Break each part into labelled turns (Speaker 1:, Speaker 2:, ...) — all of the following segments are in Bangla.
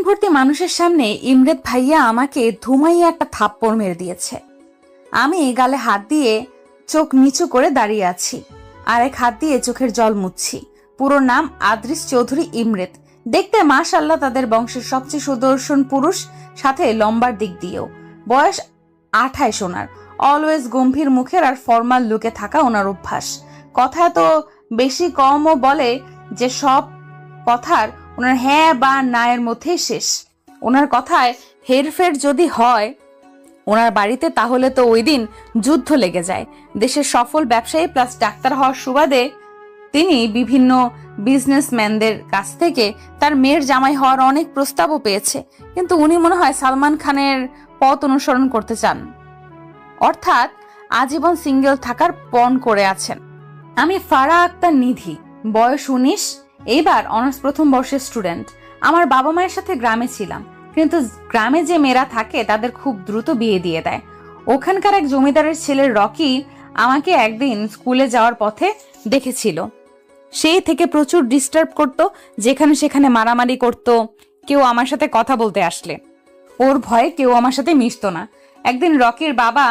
Speaker 1: ভর্তি মানুষের সামনে ইমরেত ভাইয়া আমাকে ধুমাইয়া একটা থাপ্পড় মেরে দিয়েছে। আমি গালে হাত দিয়ে চোখ নিচু করে দাঁড়িয়ে আছি, আর এক হাত দিয়ে চোখের জল মুছছি। পুরো নাম আদ্রিস চৌধুরী ইমরেত। দেখতে মাশাআল্লাহ তাদের বংশের সবচেয়ে সুদর্শন পুরুষ, সাথে লম্বার দিক দিয়েও। বয়স 28 ওনার। অলওয়েজ গম্ভীর মুখের আর ফর্মাল লুকে থাকা ওনার অভ্যাস। কথা তো বেশি কমও বলে যে সব কথার ওনার হ্যাঁ বা না এর মধ্যেই শেষ। ওনার কথায় হেরফের যদি হয় ওনার বাড়িতে, তাহলে তো ওই দিন যুদ্ধ লেগে যায়। দেশের সফল ব্যবসায়ী প্লাস ডাক্তার হওয়ার সুবাদে তিনি বিভিন্ন বিজনেসম্যানদের কাছ থেকে তার মেয়ের জামাই হওয়ার অনেক প্রস্তাবও পেয়েছে, কিন্তু উনি মনে হয় সালমান খানের পথ অনুসরণ করতে চান, অর্থাৎ আজীবন সিঙ্গেল থাকার পণ করে আছেন। আমি ফারা আক্তার নিধি, বয়স 19, এইবার অনার্স প্রথম বর্ষের স্টুডেন্ট। আমার বাবা মায়ের সাথে গ্রামে ছিলাম, কিন্তু গ্রামে যে মেয়েরা থাকে তাদের খুব দ্রুত বিয়ে দিয়ে দেয়। ওখানকার এক জমিদারের ছেলের রকি আমাকে একদিন স্কুলে যাওয়ার পথে দেখেছিল। সেই থেকে প্রচুর ডিস্টার্ব করত, যেখানে সেখানে মারামারি করত কেউ আমার সাথে কথা বলতে আসলে। ওর ভয়ে কেউ আমার সাথে মিশতো না। একদিন রকির বাবা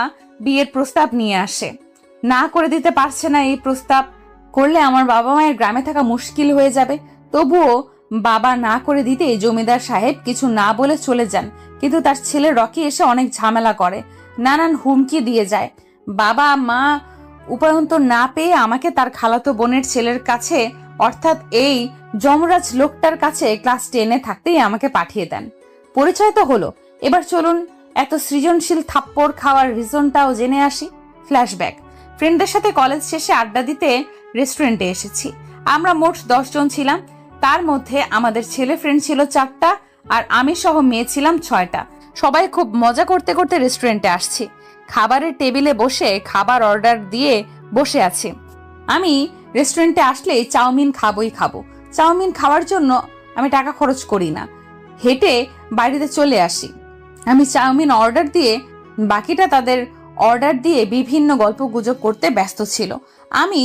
Speaker 1: বিয়ের প্রস্তাব নিয়ে আসে। না করে দিতে পারছে না, এই প্রস্তাব করলে আমার বাবা মায়ের গ্রামে থাকা মুশকিল হয়ে যাবে। তবুও বাবা না করে দিতে জমিদার সাহেব কিছু না বলে চলে যান, কিন্তু তার ছেলে রকি এসে অনেক ঝামেলা করে, নানান হুমকি দিয়ে যায়। বাবা মা উপায়ন্তর না পেয়ে আমাকে তার খালাতো বোনের ছেলের কাছে, অর্থাৎ এই যমরাজ লোকটার কাছে ক্লাস 10-এ থাকতেই আমাকে পাঠিয়ে দেন। পরিচয় তো হলো, এবার চলুন এত সৃজনশীল থাপ্পড় খাওয়ার রিজনটাও জেনে আসি। ফ্ল্যাশব্যাক। ফ্রেন্ডদের সাথে কলেজ শেষে আড্ডা দিতে রেস্টুরেন্টে এসেছি। আমরা মোট 10 জন ছিলাম। তার মধ্যে আমাদের ছেলে ফ্রেন্ড ছিল 4টা, আর আমি সহ মেয়ে ছিলাম 6টা। সবাই খুব মজা করতে করতে রেস্টুরেন্টে আসছি। খাবারের টেবিলে বসে খাবার অর্ডার দিয়ে বসে আছি। আমি রেস্টুরেন্টে আসলেই চাউমিন খাবই খাবো। চাউমিন খাওয়ার জন্য আমি টাকা খরচ করি না, হেঁটে বাড়িতে চলে আসি। আমি চাউমিন অর্ডার দিয়ে বাকিটা তাদের অর্ডার দিয়ে বিভিন্ন গল্প গুজব করতে ব্যস্ত ছিল। আমি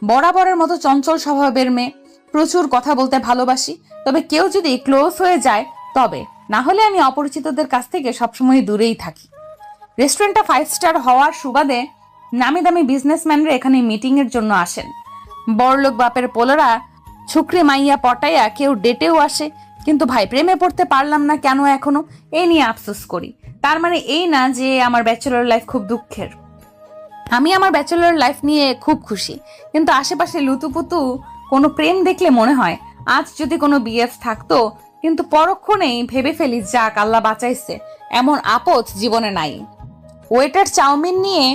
Speaker 1: বরাবরের মতো চঞ্চল স্বভাবের মেয়ে, প্রচুর কথা বলতে ভালোবাসি। তবে কেউ যদি ক্লোজ হয়ে যায় তবে, না হলে আমি অপরিচিতদের কাছ থেকে সবসময় দূরেই থাকি। রেস্টুরেন্টটা 5 স্টার হওয়ার সুবাদে নামি দামি বিজনেসম্যানরা এখানে মিটিং এর জন্য আসেন। বড়লোক বাপের পোলারা ছুকরি মাইয়া পটাইয়া কেউ ডেটেও আসে, কিন্তু ভাই প্রেমে পড়তে পারলাম না কেন এখনো, এই নিয়ে আফসোস করি। তার মানে এই না যে আমার ব্যাচেলর লাইফ খুব দুঃখের। আমি আমার ব্যাচেলর লাইফ নিয়ে খুব খুশি, কিন্তু আশেপাশে লুতুপুতু কোনো প্রেম দেখলে মনে হয় আজ যদি কোনো বিএফ থাকতো, কিন্তু পরক্ষণেই ভেবে ফেলি যাক আল্লাহ বাঁচাইছে, এমন আপদ জীবনে নাই। ওয়েটার চাউমিন নিয়ে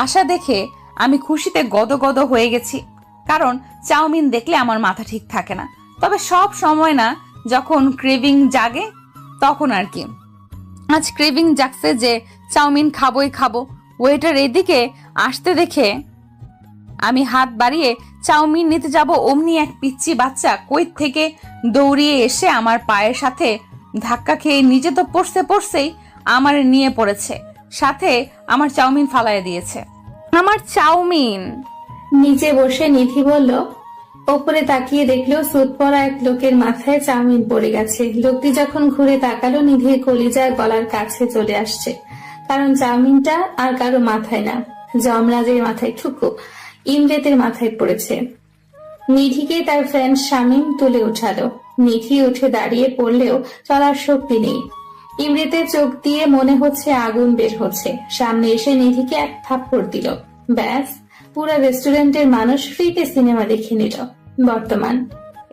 Speaker 1: আসা দেখে আমি খুশিতে গদগদ হয়ে গেছি, কারণ চাউমিন দেখলে আমার মাথা ঠিক থাকে না। তবে সব সময় না, যখন ক্রেভিং জাগে তখন আর কি। আজ ক্রেভিং জাগছে যে চাউমিন খাবোই খাবো। ওয়েটার এদিকে আসতে দেখে আমি হাত বাড়িয়ে চাউমিন নিতে যাব, অমনি এক পিচ্চি বাচ্চা কই থেকে দৌড়িয়ে এসে আমার পায়ের সাথে ধাক্কা খেয়ে নিজে তো পড়ছেই আমার নিয়ে পড়েছে, সাথে আমার চাউমিন ফালাইয়া দিয়েছে। আমার চাউমিন।
Speaker 2: নিচে বসে নিধি বলল। ওপরে তাকিয়ে দেখলো সুট পরা এক লোকের মাথায় চাউমিন পড়ে গেছে। লোকটি যখন ঘুরে তাকালো, নিধির কলিজা গলার কাছে চলে আসছে, কারণ চাউমিনটা আর কারো মাথায় না, যমরাজের মাথায় ঠুকু ইমরেতের মাথায় পড়েছে। নিধিকে তার ফ্রেন্ড শামীম তুলে উঠালো। নিধি উঠে দাঁড়িয়ে পড়লেও চলার শক্তি নেই। ইমরেতের চোখ দিয়ে মনে হচ্ছে আগুন বের হচ্ছে। সামনে এসে নিধিকে এক থাপ্পড় দিল। ব্যাস, পুরো রেস্টুরেন্টের মানুষ ফ্রিতে সিনেমা দেখে নিল। বর্তমান।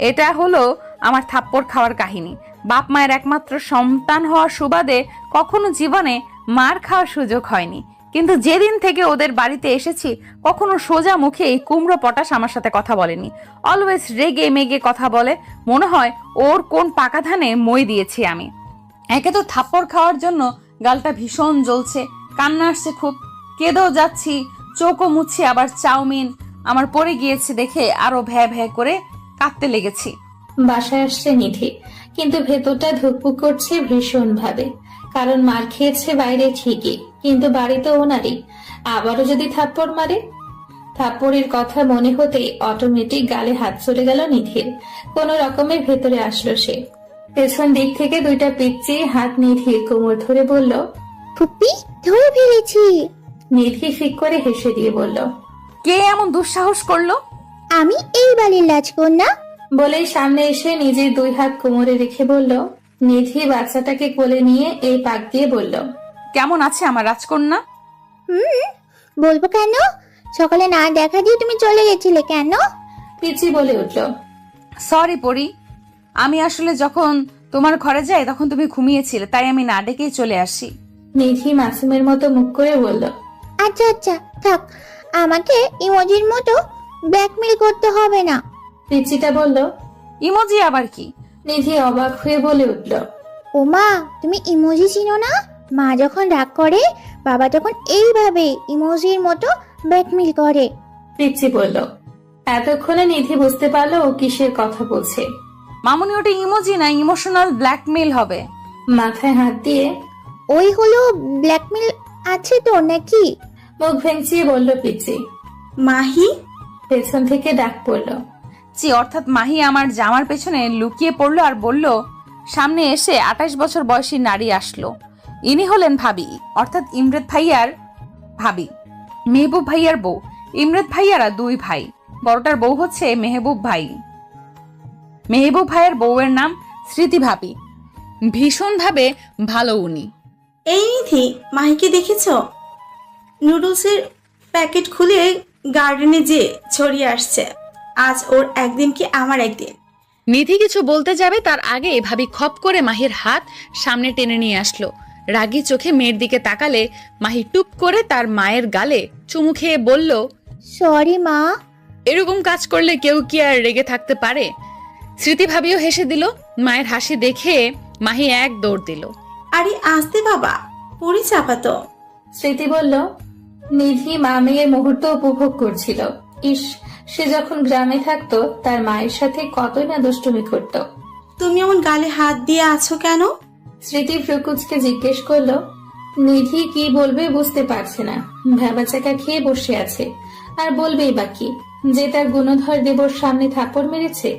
Speaker 1: এটা হলো আমার থাপ্পড় খাওয়ার কাহিনী। বাপ মায়ের একমাত্র সন্তান হওয়ার সুবাদে কখনো জীবনে মার খাওয়ার সুযোগ হয়নি, কিন্তু যেদিন থেকে ওদের বাড়িতে এসেছি কখনো সোজা মুখে এই কুমড়ো পটাশ আমার সাথে কথা বলেনি। অলওয়েজ রেগে মেগে কথা বলে, মনে হয় ওর কোন পাকা ধানে মই দিয়েছি আমি। একে তো থাপ্পড় খাওয়ার জন্য গালটা ভীষণ জ্বলছে, কান্না আসছে খুব, কেঁদেও যাচ্ছি, চোখও মুছছি, আবার চাউমিন আমার পড়ে গিয়েছে দেখে আরো ভ্যা ভ্যা করে কাঁদতে লেগেছি।
Speaker 2: বাসায় আসছে নিধি, কিন্তু ভেতরটা ধুকপুক করছে ভীষণ ভাবে, কারণ মার খেয়েছে বাইরে ঠিকই, কিন্তু বাড়িতে ওনারই। আবারও যদি থাপ্পড় মারে। থাপ্পড়ের কথা মনে হতেই অটোমেটিক গালে হাত চলে গেল নিধির। কোন রকমে ভেতরে আসলো সে। পেছন দিক থেকে দুইটা পিচ্চি হাত নিধির কোমর ধরে বলল।
Speaker 3: ফুপি ধরে ফেলেছি।
Speaker 2: নিধি ফিক করে হেসে দিয়ে বলল,
Speaker 1: কে এমন দুঃসাহস করলো?
Speaker 3: আমি এই বাড়ির রাজকন্যা।
Speaker 2: বলেই সামনে এসে নিজের দুই হাত কোমরে রেখে বলল। নিধি বাচ্চাটাকে কোলে নিয়ে এই পাক দিয়ে বলল,
Speaker 1: কেমন আছে আমার রাজকন্যা?
Speaker 3: বলবো কেন? সকালে না দেখা দিয়ে তুমি চলে গেছিলে কেন?
Speaker 2: পিচি বলে উঠল।
Speaker 1: সরি পরি, আমি আসলে যখন তোমার ঘরে যাই তখন তুমি ঘুমিয়েছিলে, তাই আমি না ডেকেই চলে আসি।
Speaker 2: নিধি মাসুমের মতো মুখ করে বলল।
Speaker 3: আচ্ছা আচ্ছা থাক, আমাকে ইমোজির মতো ব্ল্যাকমেল করতে হবে না।
Speaker 2: পিচিটা বলল।
Speaker 1: ইমোজি আবার কি?
Speaker 2: নিধি অবাক হয়ে বলে উঠল।
Speaker 3: ও মা, তুমি ইমোজি চিনো না? মা যখন রাগ করে বাবা তখন এইভাবে ইমোজির মতো ব্ল্যাকমেল করে।
Speaker 2: পিচি বলল। এতক্ষণে নিধি বুঝতে পারলো ও কিসের কথা বলছে।
Speaker 1: মামুনি, ওটা ইমোজি না, ইমোশনাল ব্ল্যাকমেল হবে।
Speaker 2: মাথায় হাত দিয়ে
Speaker 3: ওই হলো ব্ল্যাকমেল আছে তো নাকি?
Speaker 2: মুখ ভেঙচিয়ে বলল পিচি।
Speaker 4: মাহি?
Speaker 2: পেছন থেকে ডাক পড়ল।
Speaker 1: জি, অর্থাৎ মাহি আমার জামার পেছনে লুকিয়ে পড়লো আর বলল, সামনে এসে 28 বছর বয়সী নারী আসলো। ইনি হলেন ভাবি, অর্থাৎ ইমরাত ভাইয়ার ভাবি, মেহবুব ভাইয়ার বউ। ইমরাত ভাইয়ারা দুই ভাই, বড়টার বউ হচ্ছে মেহবুব ভাই। মেহবুব ভাইয়ের বউয়ের নাম স্মৃতি ভাবি। ভীষণ ভাবে ভালো উনি।
Speaker 4: এই নিধি, মাহিকে দেখেছ? নুডলসের প্যাকেট খুলে গার্ডেনে যে ছড়িয়ে আসছে। আজ ওর একদিন কি আমার একদিন।
Speaker 1: নিধি কিছু বলতে যাবে তার আগে ভাবি খপ করে মাহির হাত সামনে টেনে নিয়ে আসলো। রাগী চোখে মেয়ের দিকে তাকালে মাহি টুপ করে তার মায়ের গালে চুমু খেয়ে বলল,
Speaker 3: সরি মা।
Speaker 1: এরকম কাজ করলে কেউ কি আর রেগে থাকতে পারে? স্মৃতি ভাবিও হেসে দিল। মায়ের হাসি দেখে মাহি এক দৌড় দিল।
Speaker 4: আরে আসতে বাবা, পরি চাপাতো।
Speaker 2: স্মৃতি বলল। নিধি মা মেয়ের মুহূর্ত উপভোগ করছিল। ইস, সে যখন গ্রামে থাকতো তার মায়ের সাথে কতই না দুষ্টুমি করত।
Speaker 4: তুমি এমন গালে হাত দিয়ে আছো কেন?
Speaker 2: স্মৃতি ফ্রুকুচকে জিজ্ঞেস করলো। নিধি কি বলবে বুঝতে পারছে না, ভেবাচাকা খেয়ে বসে আছে। আর বলবেই বা কি, যে তার গুণধর দেবর সামনে থাপ্পড় মেরেছে।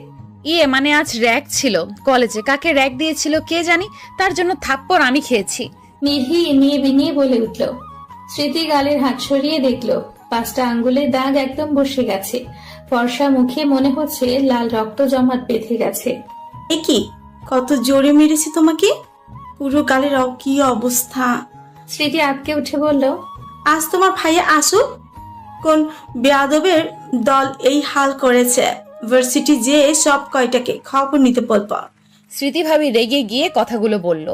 Speaker 1: ইয়ে মানে আজ র‍্যাগ ছিল কলেজে, কাকে র‍্যাগ দিয়েছিল কে জানি, তার জন্য থাপ্পড় আমি খেয়েছি।
Speaker 2: নিধি নিয়ে বিনিয়ে বলে উঠল। স্মৃতি গালের হাত সরিয়ে দেখলো 5টা আঙ্গুলের দাগ একদম বসে গেছে। ফর্সা মুখে মনে হচ্ছে লাল রক্ত জমাট বেঁধে গেছে।
Speaker 4: এ কি, কত জোরে মেরেছে তোমাকে? পুরো গালের কি অবস্থা।
Speaker 2: স্মৃতি আটকে উঠে বলল।
Speaker 4: আজ তোমার ভাইয়া আসুক। কোন বেয়াদবের দল এই হাল করেছে? ভার্সিটি যে সব কয়টাকে খবর নিতে বলবো।
Speaker 1: স্মৃতি ভাবি রেগে গিয়ে কথাগুলো বলল।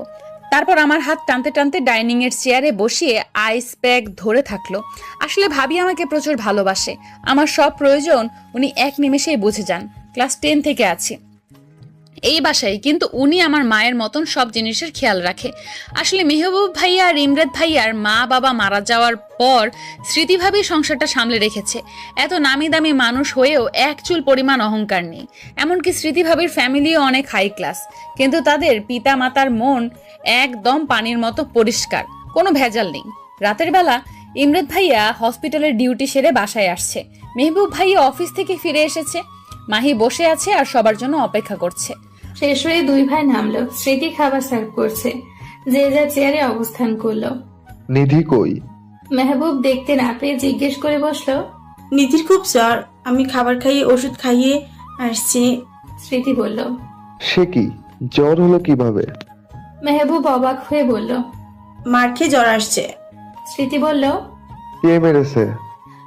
Speaker 1: তারপর আমার হাত টানতে টানতে ডাইনিং এর চেয়ারে বসিয়ে আইস প্যাক ধরে থাকলো। আসলে ভাবি আমাকে প্রচুর ভালোবাসে। আমার সব প্রয়োজন উনি এক নিমেষেই বুঝে যান। ক্লাস 10 থেকে আছি এই বাসায়, কিন্তু উনি আমার মায়ের মতন সব জিনিসের খেয়াল রাখে। আসলে মেহবুব ভাইয়া আর ইমরাত ভাইয়ার মা বাবা মারা যাওয়ার পর স্মৃতি ভাবি সংসারটা সামলে রেখেছে। এত নামি দামি মানুষ হয়েও এক চুল পরিমাণ অহংকার নেই। এমনকি স্মৃতি ভাবির ফ্যামিলিও অনেক হাই ক্লাস, কিন্তু তাদের পিতা মাতার মন একদম পানির মতো পরিষ্কার, কোনো ভেজাল নেই। রাতের বেলা ইমরাত ভাইয়া হসপিটালের ডিউটি সেরে বাসায় আসছে। মেহবুব ভাইয়া অফিস থেকে ফিরে এসেছে। মাহি বসে আছে আর সবার জন্য অপেক্ষা করছে।
Speaker 2: শেষ হয়ে দুই ভাই নামলো। স্মৃতি খাবার সার্ভ করছে। যে যা চেয়ারে অবস্থান করলো।
Speaker 5: নিধি কই?
Speaker 2: মেহবুব দেখতে না পেয়ে জিজ্ঞেস করে বসলো।
Speaker 4: নিধির খুব জ্বর, আমি খাবার খাইয়ে ওষুধ খাইয়ে আসছি।
Speaker 2: স্মৃতি বলল।
Speaker 5: সে কি, জ্বর হলো কিভাবে?
Speaker 2: মেহবুব অবাক হয়ে বলল।
Speaker 4: মার খেয়ে জ্বর আসছে।
Speaker 2: স্মৃতি বলল।
Speaker 5: কে মেরেছে?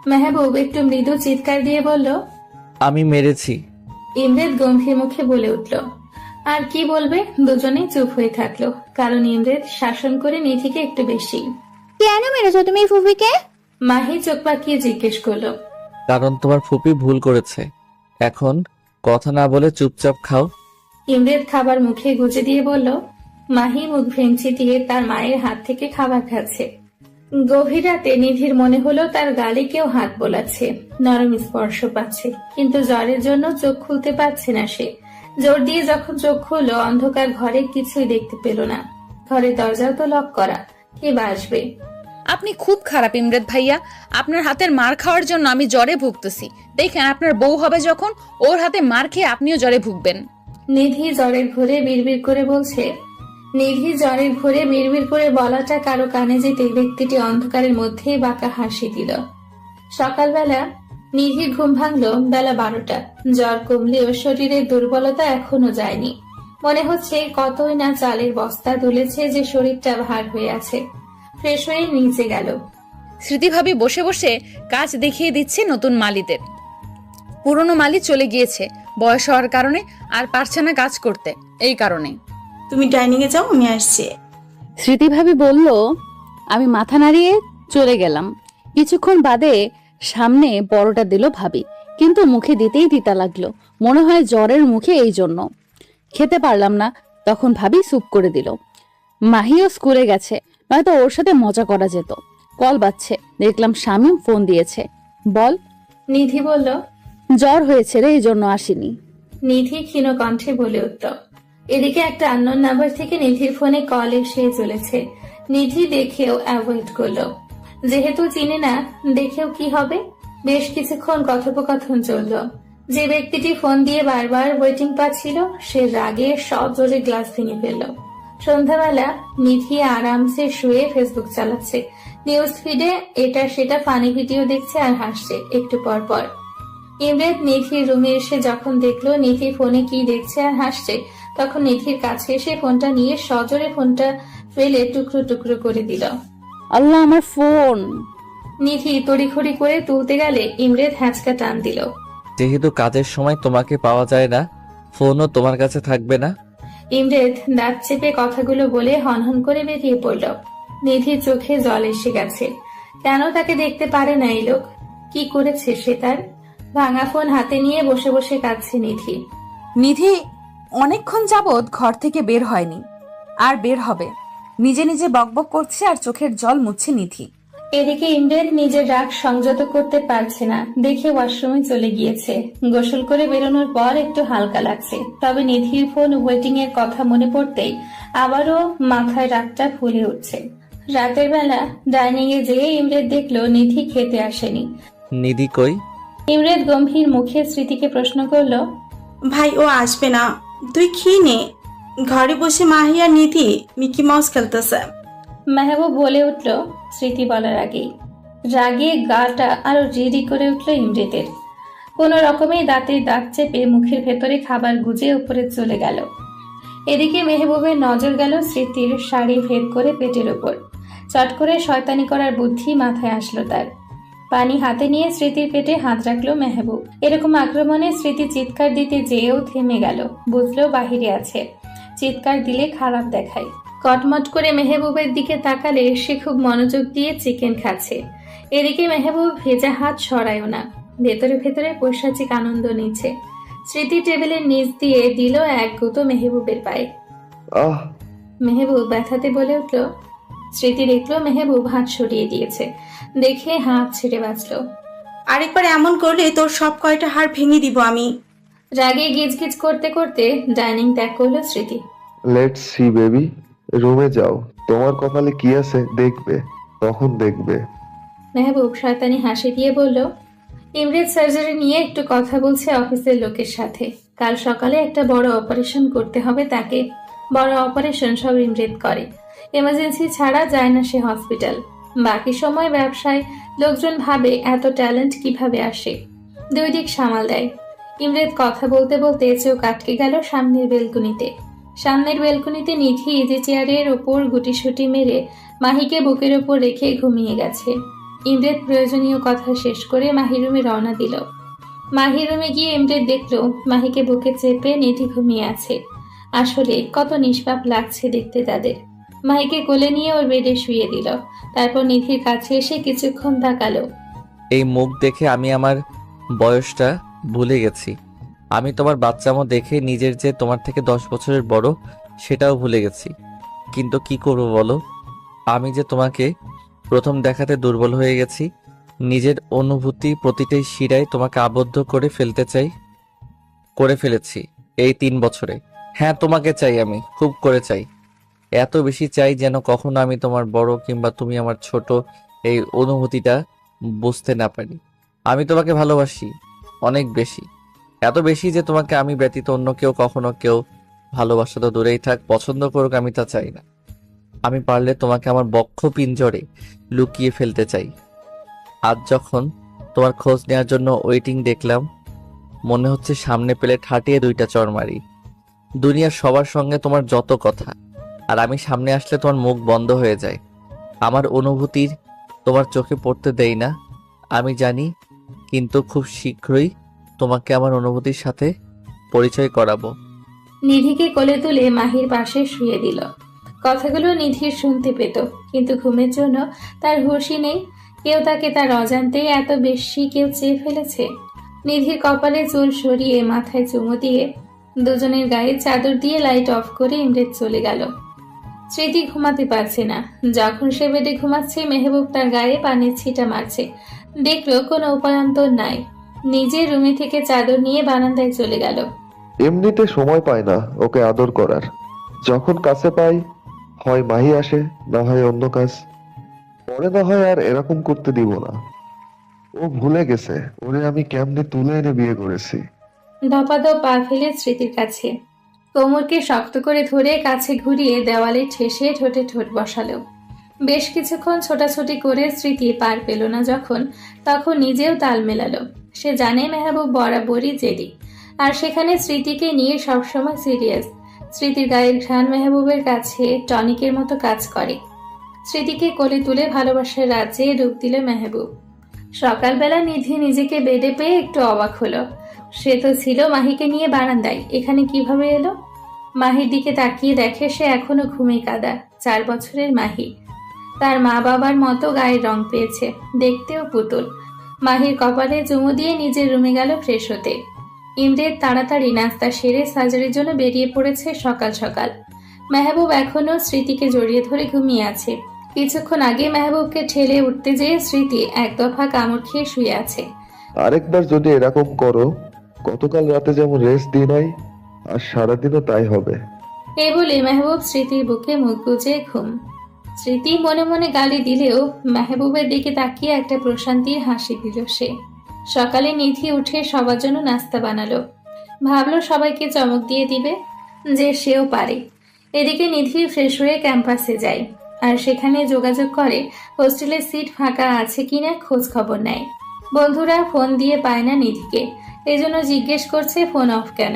Speaker 2: মেহবুব একটু মৃদু চিৎকার দিয়ে বলল।
Speaker 6: আমি মেরেছি।
Speaker 2: ইমরেদ গম্ভীর মুখে বলে উঠল। আর কি বলবে, দুজনেই চুপ হয়ে থাকলো, কারণ ইমরেদ শাসন করে নিধিকে একটু বেশি।
Speaker 3: কেন মেরেছো তুমি ফুফিকে?
Speaker 2: মাহি চোখ পাকিয়ে জিজ্ঞেস করলো।
Speaker 6: কারণ তোমার ফুপি ভুল করেছে। এখন কথা না বলে চুপচাপ খাও।
Speaker 2: ইমরেদ খাবার মুখে গুজে দিয়ে বলল। মাহি মুখ ভেঙচি দিয়ে তার মায়ের হাত থেকে খাবার খাচ্ছে। গভীর রাতে নিধির মনে হলো তার গালে কেউ হাত বোলাচ্ছে, নরম স্পর্শ পাচ্ছে, কিন্তু জ্বরের জন্য চোখ খুলতে পারছে না সে। জোর দিয়ে যখন চোখ খুললো, অন্ধকার ঘরে কিছুই দেখতে পেল না। ঘরের দরজাও তো লক করা, কে বা আসবে?
Speaker 1: আপনি খুব খারাপ ইমরাত ভাইয়া, আপনার হাতের মার খাওয়ার জন্য আমি জ্বরে ভুগতেছি। দেখেন আপনার বউ হবে যখন, ওর হাতে মার খেয়ে আপনিও জ্বরে ভুগবেন।
Speaker 2: নিধি জ্বরের ঘোরে বিড়বিড় করে বলছে। নিধি জ্বরের ঘোরে বিড়বিড় করে বলাটা কারো কানে যেতে ব্যক্তিটি অন্ধকারের মধ্যে বাঁকা হাসি দিল। সকালবেলা নিধির ঘুম ভাঙলো বেলা 12টা। জ্বর কমলেও শরীরের দুর্বলতা এখনো যায়নি। মনে হচ্ছে কতই না চালের বস্তা তুলেছে যে শরীরটা ভার হয়ে আছে। ফ্রেশ হয়ে নিচে গেল।
Speaker 1: স্মৃতিভাবী বসে বসে কাজ দেখিয়ে দিচ্ছে নতুন মালিদের। পুরনো মালি চলে গিয়েছে বয়স হওয়ার কারণে, আর পারছে না কাজ করতে, এই কারণে।
Speaker 4: তুমি ডাইনিং এ যাও, আমি আসছি।
Speaker 7: স্মৃতিভাবী বলল। আমি মাথা নাড়িয়ে চলে গেলাম। কিছুক্ষণ বাদে সামনে বড়টা দিল ভাবি, কিন্তু মুখে দিতেই তিতা লাগলো। মনে হয় জ্বরের মুখে, এই জন্য খেতে পারলাম না। তখন ভাবি স্যুপ করে দিল। মাহিও স্কুলে গেছে, নয়তো ওর সাথে মজা করা যেত। কল বাজছে, দেখলাম শামীম ফোন দিয়েছে। বল।
Speaker 2: নিধি বলল।
Speaker 7: জ্বর হয়েছে রে, এই জন্য আসিনি।
Speaker 2: নিধি ক্ষীণ কণ্ঠে বলে উঠল। এদিকে একটা আননোন নাম্বার থেকে নিধির ফোনে কল এসে চলেছে। নিধি দেখেও অ্যাভয়েড করলো। যেহেতু চিনে না, দেখেও কি হবে। বেশ কিছুক্ষণ কথোপকথন চলল। যে ব্যক্তিটি ফোন দিয়ে বারবার ওয়েটিং পাচ্ছিল সে রাগে সজোরে গ্লাস ভেঙে ফেলল। সন্ধ্যাবেলা নিধি আরামসে শুয়ে ফেসবুক চালাচ্ছে। নিউজ ফিডে এটা সেটা ফানি ভিডিও দেখছে আর হাসছে একটু পর পর। ইমরান নিধির রুমে এসে যখন দেখলো নিধি ফোনে কি দেখছে আর হাসছে, তখন নিধির কাছে এসে ফোনটা নিয়ে সজোরে ফোনটা ফেলে টুকরো টুকরো করে দিল।
Speaker 7: আল্লাহ, আমার ফোন!
Speaker 2: নিধি তড়িঘড়ি করে তুলতে গেলে ইমরান হ্যাঁচকা টান দিল।
Speaker 6: যেহেতু কাজের সময় তোমাকে পাওয়া যায় না, ফোনও তোমার কাছে থাকবে না।
Speaker 2: ইমরান দাঁত চেপে কথাগুলো বলে হনহন করে বেরিয়ে পড়ল। নিধির চোখে জল এসে গেছে। কেন তাকে দেখতে পারে না এই লোক? কি করেছে সে তার? ভাঙা ফোন হাতে নিয়ে বসে বসে কাঁদছে নিধি।
Speaker 1: নিধি অনেকক্ষণ যাবৎ ঘর থেকে বের হয়নি, আর বের হবে। নিজে নিজে বকবক করছে আর চোখের জল মুছছে নিধি।
Speaker 2: এদিকে ইমরান নিজের রাগ সংযত করতে পারছে না দেখে ওয়াশরুমে চলে গিয়েছে। গোসল করে বেরোনোর পর একটু হালকা লাগছে, তবে নিধির ফোন ওয়েটিং এর কথা মনে পড়তেই আবারও মাথায় রাগটা ফুলে উঠছে। রাতের বেলা ডাইনিং এ যেয়ে ইমরান দেখলো নিধি খেতে আসেনি।
Speaker 6: নিধি কই?
Speaker 2: ইমরান গম্ভীর মুখে স্মৃতিকে প্রশ্ন করলো।
Speaker 4: ভাই ও আসবে না, তুই খেয়ে নে। ঘরে বসে মাহি আর নিধি মিকি মাউস খেলতেছে।
Speaker 2: মেহবুব বলে উঠল স্মৃতি বলার আগেই। রাগে গাটা আরো রিরি করে উঠল ইমরেতের। কোন রকমে দাঁতের দাঁত চেপে মুখের ভেতরে খাবার গুজে উপরে চলে গেল। এদিকে মেহবুবের নজর গেল স্মৃতির শাড়ি ভেদ করে পেটের উপর। চট করে শয়তানি করার বুদ্ধি মাথায় আসলো তার। পানি হাতে নিয়ে স্মৃতির পেটে হাত রাখলো মেহবুব। এরকম আক্রমণে স্মৃতি চিৎকার দিতে যেয়েও থেমে গেল। বুঝলো বাহিরে আছে, চিৎকার দিলে খারাপ দেখায়। কটমট করে মেহবুবের দিকে তাকালে সে খুব মনোযোগ দিয়ে চিকেন খাচ্ছে। এদিকে মেহবুব ভেজা হাত সরায়ও না, ভেতরে ভেতরে পৈশাচিক আনন্দ নিচ্ছে। স্মৃতি টেবিলের নিচ দিয়ে দিল এক গুঁতো মেহবুবের পায়ে।
Speaker 5: আহ!
Speaker 2: মেহবুব ব্যথাতে বলে উঠল। স্মৃতি দেখলো মেহবুব হাত সরিয়ে দিয়েছে, দেখে হাত ছেড়ে বাঁচল।
Speaker 4: আরেকবার এমন করলে তোর সব কয়টা হাড় ভেঙে দিব আমি।
Speaker 2: রাগে গিজগিজ করতে করতে ডাইনিং ত্যাগ করলো স্মৃতি।
Speaker 5: লেটস সি বেবি, রুমে যাও। তোমার কপালে কি আছে দেখবে, তখন দেখবে।
Speaker 2: মেহবুব শয়তানি হাসি দিয়ে বলল, ইমরেজ সার্জারি নিয়ে একটু কথা বলছে অফিসের লোকের সাথে। কাল সকালে একটা বড় অপারেশন করতে হবে তাকে। বড় অপারেশন সব ইমরেজ করে, এমার্জেন্সি ছাড়া যায় না সে হসপিটাল। বাকি সময় ব্যবসায় লোকজন ভাবে এত ট্যালেন্ট কিভাবে আসে, দুই দিক সামাল দেয়। ইমরেজ কথা বলতে বলতে চোখ আটকে গেল সামনের বেলকুনিতে নিধি ইজি চেয়ারের ওপর গুটিসুটি মেরে মাহিকে বুকের ওপর রেখে ঘুমিয়ে গেছে। ইমরেদ প্রয়োজনীয় কথা শেষ করে মাহির রুমে রওনা দিল। মাহির রুমে গিয়ে ইমরেদ দেখলো মাহিকে বুকে চেপে নিধি ঘুমিয়ে আছে। আসলে কত নিষ্পাপ লাগছে দেখতে তাদের। মাহিকে কোলে নিয়ে ওর বেডে শুয়ে দিল, তারপর নিধির কাছে এসে কিছুক্ষণ তাকালো।
Speaker 6: এই মুখ দেখে আমি আমার বয়সটা ভুলে গেছি। আমি তোমার বাচ্চামো দেখে নিজের যে তোমার থেকে 10 বছরের বড় সেটাও ভুলে গেছি। কিন্তু কি করবো বলো, আমি যে তোমাকে প্রথম দেখাতে দুর্বল হয়ে গেছি। নিজের অনুভূতি প্রতিটি শিরায় তোমাকে আবদ্ধ করে ফেলেছি এই 3 বছরে। হ্যাঁ, তোমাকে চাই, আমি খুব করে চাই, এত বেশি চাই যেন কখনো আমি তোমার বড় কিংবা তুমি আমার ছোট এই অনুভূতিটা বুঝতে না পারি। আমি তোমাকে ভালোবাসি অনেক বেশি, এত বেশি যে তোমাকে আমি ব্যতীত অন্য কখনো কেউ ভালোবাসা তো দূরেই থাক, পছন্দ করুক, আমি তা চাই না। আমি পারলে তোমাকে আমার বক্ষ পিঞ্জরে লুকিয়ে ফেলতে চাই। আজ যখন তোমার খোঁজ নেওয়ার জন্য ওয়েটিং দেখলাম, মনে হচ্ছে সামনে পেলে ঠাটিয়ে 2টা চড় মারি। দুনিয়ার সবার সঙ্গে তোমার যত কথা, আর আমি সামনে আসলে তোমার মুখ বন্ধ হয়ে যায়। আমার অনুভূতির তোমার চোখে পড়তে দেই না, আমি জানি, কিন্তু খুব শীঘ্রই তোমাকে আমার অনুভূতির সাথে পরিচয় করাবো।
Speaker 2: নিধিকে কোলে তুলে মাহির পাশে শুয়ে দিল। কথাগুলো নিধির শুনতে পেত, কিন্তু ঘুমের জন্য তার হুঁশই নেই। কেউ তাকে তার অজান্তেই এত বেশি কেউ চেয়ে ফেলেছে। নিধির কপালে চুল সরিয়ে মাথায় চুমু দিয়ে দুজনের গায়ে চাদর দিয়ে লাইট অফ করে ইমরেত চলে গেল। স্মৃতি ঘুমাতে পারছে না। যখন সে বেডে ঘুমাচ্ছে, মেহবুব তার গায়ে পানির ছিটা মারছে। দেখলো কোনো উপায়ন্তর নাই। নিজের রুমে থেকে চাদর নিয়ে বারান্দায় চলে গেল।
Speaker 5: এমনিতে সময় পায় না ওকে আদর করার। যখন কাছে পাই, হয় মাহি আসে, না হয় অন্য কাজ। পরে না হয় আর এরকম করতে দিব না। ও ভুলে গেছে ওরে আমি কেমনে তুলে এনে বিয়ে করেছি।
Speaker 2: ধপাধপ পা ফেলে স্মৃতির কাছে কোমরকে শক্ত করে ধরে কাছে ঘুরিয়ে দেওয়ালে ঠেসে ঠোঁটে ঠোঁট বসালো। বেশ কিছুক্ষণ ছোটাছুটি করে স্মৃতি পার পেল না যখন, তখন নিজেও তাল মেলালো। সে জানে মেহবুব বরাবরই জেদি, আর সেখানে স্মৃতিকে নিয়ে সবসময় সিরিয়াস। স্মৃতির গায়ের ঘ্রাণ মেহবুবের কাছে টনিকের মতো কাজ করে। স্মৃতিকে কোলে তুলে ভালোবাসার রাজ্যে ডুব দিল মেহবুব। সকালবেলা নিধি নিজেকে বেডে পেয়ে একটু অবাক হলো। সে তো ছিল মাহিকে নিয়ে বারান্দায়, এখানে কিভাবে এলো? মাহির দিকে তাকিয়ে দেখে সে এখনো ঘুমে কাদা। 4 বছরের মাহি, তার মা বাবার মতো গায়ের রং পেয়েছে, দেখতেও পুতুল। মাহির কপালে চুমু দিয়ে নিজের রুমে গেল ফ্রেশ হতে। ইমরেত তাড়াতাড়ি নাস্তা সেরে সার্জারির জন্য বেরিয়ে পড়েছে সকাল সকাল। মেহবুব এখনো স্মৃতিকে জড়িয়ে ধরে ঘুমিয়ে আছে। কিছুক্ষণ আগে মেহবুবকে ঠেলে উঠতে যেয়ে স্মৃতি এক দফা কামড় খেয়ে শুয়ে আছে।
Speaker 5: আরেকবার যদি এরকম করো, গতকাল রাতে যেমন রেস্ট দিই নাই, আর সারাদিনও তাই হবে।
Speaker 2: এই বলে মেহবুব স্মৃতির বুকে মুখ গুজে ঘুম। স্মৃতি মনে মনে গালি দিলেও মেহবুবের দিকে তাকিয়ে একটা প্রশান্তির হাসি দিল সে। সকালে নিধি উঠে সবার জন্য নাস্তা বানালো। ভাবলো সবাইকে চমক দিয়ে দিবে যে সেও পারে। এদিকে নিধি ফ্রেশ হয়ে ক্যাম্পাসে যায়, আর সেখানে যোগাযোগ করে হোস্টেলের সিট ফাঁকা আছে কিনা খোঁজ খবর নেয়। বন্ধুরা ফোন দিয়ে পায় না নিধিকে, এজন্য জিজ্ঞেস করছে ফোন অফ কেন।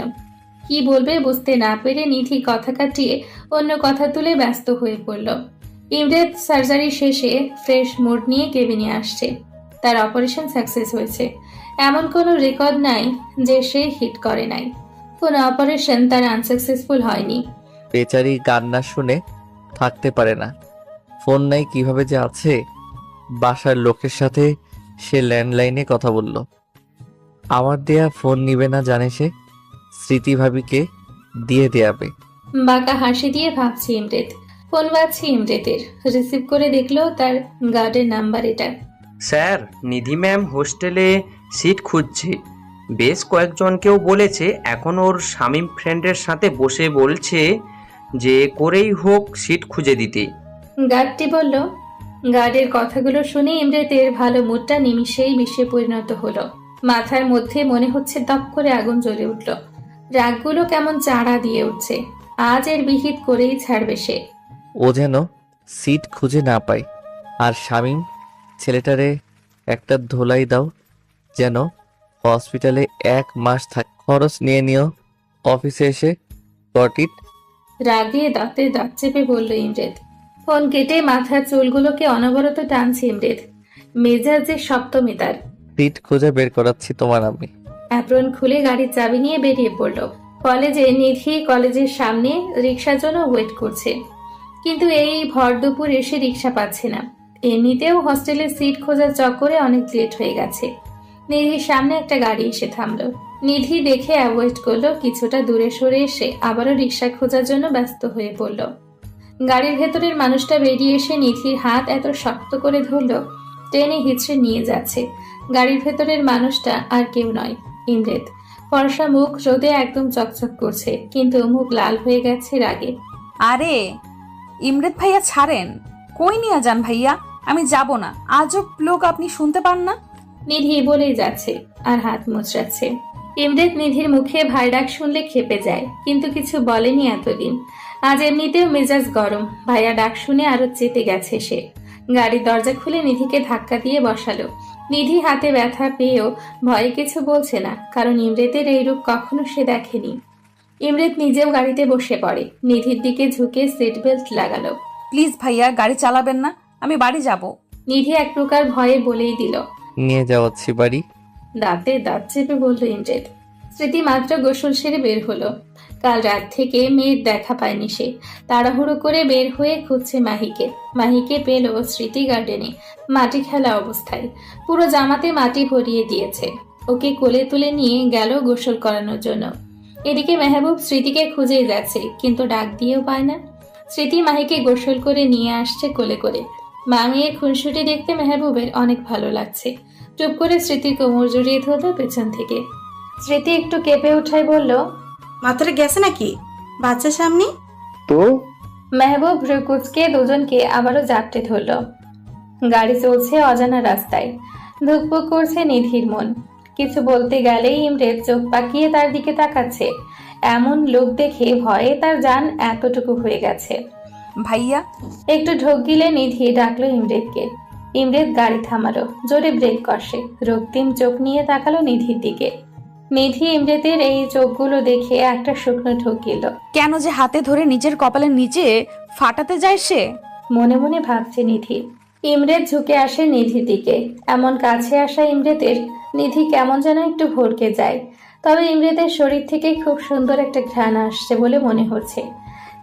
Speaker 2: কি বলবে বুঝতে না পেরে নিধি কথা কাটিয়ে অন্য কথা তুলে ব্যস্ত হয়ে পড়ল। ইমরেত সার্জারি শেষে ফ্রেশ মুড নিয়ে কেবিনে আসছে। তার অপারেশন সাকসেস হয়েছে, এমন কোনো রেকর্ড নাই যে সে হিট করে নাই। কোনো অপারেশন তার আনসাকসেসফুল হয়নি।
Speaker 6: বেচারি গান না শুনে থাকতে পারে না। ফোন নাই কিভাবে যে আছে। বাসার লোকের সাথে সে ল্যান্ডলাইনে কথা বলল। আমার দেয়া ফোন নিবে না জানে সে, স্মৃতি ভাবিকে দিয়ে দেয়াবে।
Speaker 2: বাঁকা হাসি দিয়ে ভাবছি ইমরেত। ফোন বাজছে ইমরেতের। রিসিভ করে দেখলো তার গার্ডের নাম্বার এটা।
Speaker 8: স্যার, নিধি ম্যাম হোস্টেলে সিট খুঁজছে। বেশ কয়েকজনকেও বলেছে। এখন ওর শামীম ফ্রেন্ডের সাথে বসে বলছে যে করেই হোক সিট খুঁজে দিতে।
Speaker 2: গার্ডটি বলল। গার্ডের কথাগুলো শুনে ইমরেতের ভালো মুডটা নিমিষেই বিষে পরিণত হলো। মাথার মধ্যে মনে হচ্ছে দপ করে আগুন জ্বলে উঠল। রাগগুলো কেমন চাড়া দিয়ে উঠছে। আজ এর বিহিত করেই ছাড়বে সে।
Speaker 6: ও যেন সিট খুঁজে না পায়। আর শামীম ছেলেটারে একটা ধোলাই দাও, যেন হসপিটালে 1 মাস থাক। খরচ নিয়ে নিও, অফিসে এসে গট ইট।
Speaker 2: রাগে দাঁতে দাঁত চেপে বলল ইমরেত। ফোন কেটে মাথার চুলগুলোকে অনবরত টানছে ইমরেত। মেজাজে সপ্তমী তার।
Speaker 6: সিট খুঁজে বের করাচ্ছি তোমার আমি।
Speaker 2: অ্যাপ্রন খুলে গাড়ির চাবি নিয়ে বেরিয়ে পড়ল। কলেজে নিধি কলেজের সামনে রিক্সার জন্য ওয়েট করছে, কিন্তু এই ভর দুপুর এসে রিক্সা পাচ্ছে না। এমনিতেও হস্টেলের সিট খোঁজার চক্করে অনেক লেট হয়ে গেছে। নিধির সামনে একটা গাড়ি এসে থামলো। নিধি দেখে অ্যাভয়েড করলো। কিছুটা দূরে সরে এসে আবারও রিক্সা খোঁজার জন্য ব্যস্ত হয়ে পড়ল। গাড়ির ভেতরের মানুষটা বেরিয়ে এসে নিধির হাত এত শক্ত করে ধরলো, টেনে হিচড়ে নিয়ে যাচ্ছে। গাড়ির ভেতরের মানুষটা আর কেউ নয়, ইমরেত। ফর্সা মুখ রোদে একদম চকচক করছে, কিন্তু মুখ লাল হয়ে গেছে রাগে।
Speaker 1: আরে ইমরেত ভাইয়া ছাড়েন, কই নিয়ে যান ভাইয়া? আমি যাব না। আজব লোক, আপনি শুনতে পান না?
Speaker 2: নিধি বলেই যাচ্ছে আর হাত মুচড়াচ্ছে। ইমরেত নিধির মুখে ভাই ডাক শুনলে খেপে যায়, কিন্তু কিছু বলেনি এতদিন। আজ এমনিতেও মেজাজ গরম, ভাইয়া ডাক শুনে আরো চেতে গেছে সে। গাড়ির দরজা খুলে নিধিকে ধাক্কা দিয়ে বসালো। নিধি হাতে ব্যথা পেয়েও ভয়ে কিছু বলছে না, কারণ ইমরেতের এই রূপ কখনো সে দেখেনি। ইমরেত নিজেও গাড়িতে বসে পড়ে, নিধির দিকে ঝুঁকে সিট বেল্ট লাগালো।
Speaker 1: প্লিজ ভাইয়া গাড়ি চালাবেন না, আমি বাড়ি যাব।
Speaker 2: নিধি এক প্রকার ভয়ে বলেই দিল।
Speaker 6: নিয়ে যাওয়াচ্ছি বাড়ি।
Speaker 2: দাঁতে দাঁত চেপে বলল ইমরেত। স্মৃতি মাত্র গোসল সেরে বের হলো। কাল রাত থেকে মেয়ের দেখা পায়নি সে। তাড়াহুড়ো করে বের হয়ে খুঁজছে মাহিকে। মাহিকে পেল স্মৃতি গার্ডেনে, মাটি খেলা অবস্থায়। পুরো জামাতে মাটি ভরিয়ে দিয়েছে। ওকে কোলে তুলে নিয়ে গেল গোসল করানোর জন্য। এদিকে মেহবুব স্মৃতিকে খুঁজেই যাচ্ছে, কিন্তু ডাক দিয়েও পায় না। স্মৃতি মাহিকে গোসল করে নিয়ে আসছে কোলে করে। মা মেয়ের খুনসুটি দেখতে মেহবুবের অনেক ভালো লাগছে। চুপ করে স্মৃতির কোমর জড়িয়ে ধরল পেছন থেকে। স্মৃতি একটু কেঁপে উঠায় বলল,
Speaker 4: মাথাটা গেছে নাকি বাচ্চার সামনে?
Speaker 5: তো
Speaker 2: মেহবুব ভ্রুকুচকে দুজনকে আবারও জাপটে ধরল। গাড়ি চলছে অজানা রাস্তায়। ধুকপুক করছে নিধির মন। কিছু বলতে গেলেই ইমরেত চোখ পাকিয়ে তার দিকে তাকাচ্ছে। এমন লোক দেখে ভয়ে তার জান এতটুকু হয়ে গেছে।
Speaker 1: ভাইয়া।
Speaker 2: একটু ঢোক গিলে নিধি ডাকলো ইমরেতকে। ইমরেত গাড়ি থামালো, জোরে ব্রেক কষে। রক্তিম চোখ নিয়ে তাকালো নিধির দিকে। নিধি ইমরেতের এই চোখগুলো দেখে একটা শুকনো ঢোক গেল।
Speaker 1: কেন যে হাতে ধরে নিজের কপালের নিচে ফাটাতে যায় সে?
Speaker 2: মনে মনে ভাবছে নিধি। ইমরেত ঝুঁকে আসে নিধির দিকে। এমন কাছে আসা ইমরেতের নিধি কেমন যেন একটু ভড়কে যায়। তবে ইমরেতের শরীর থেকে খুব সুন্দর একটা ঘ্রাণ আসছে বলে মনে হচ্ছে।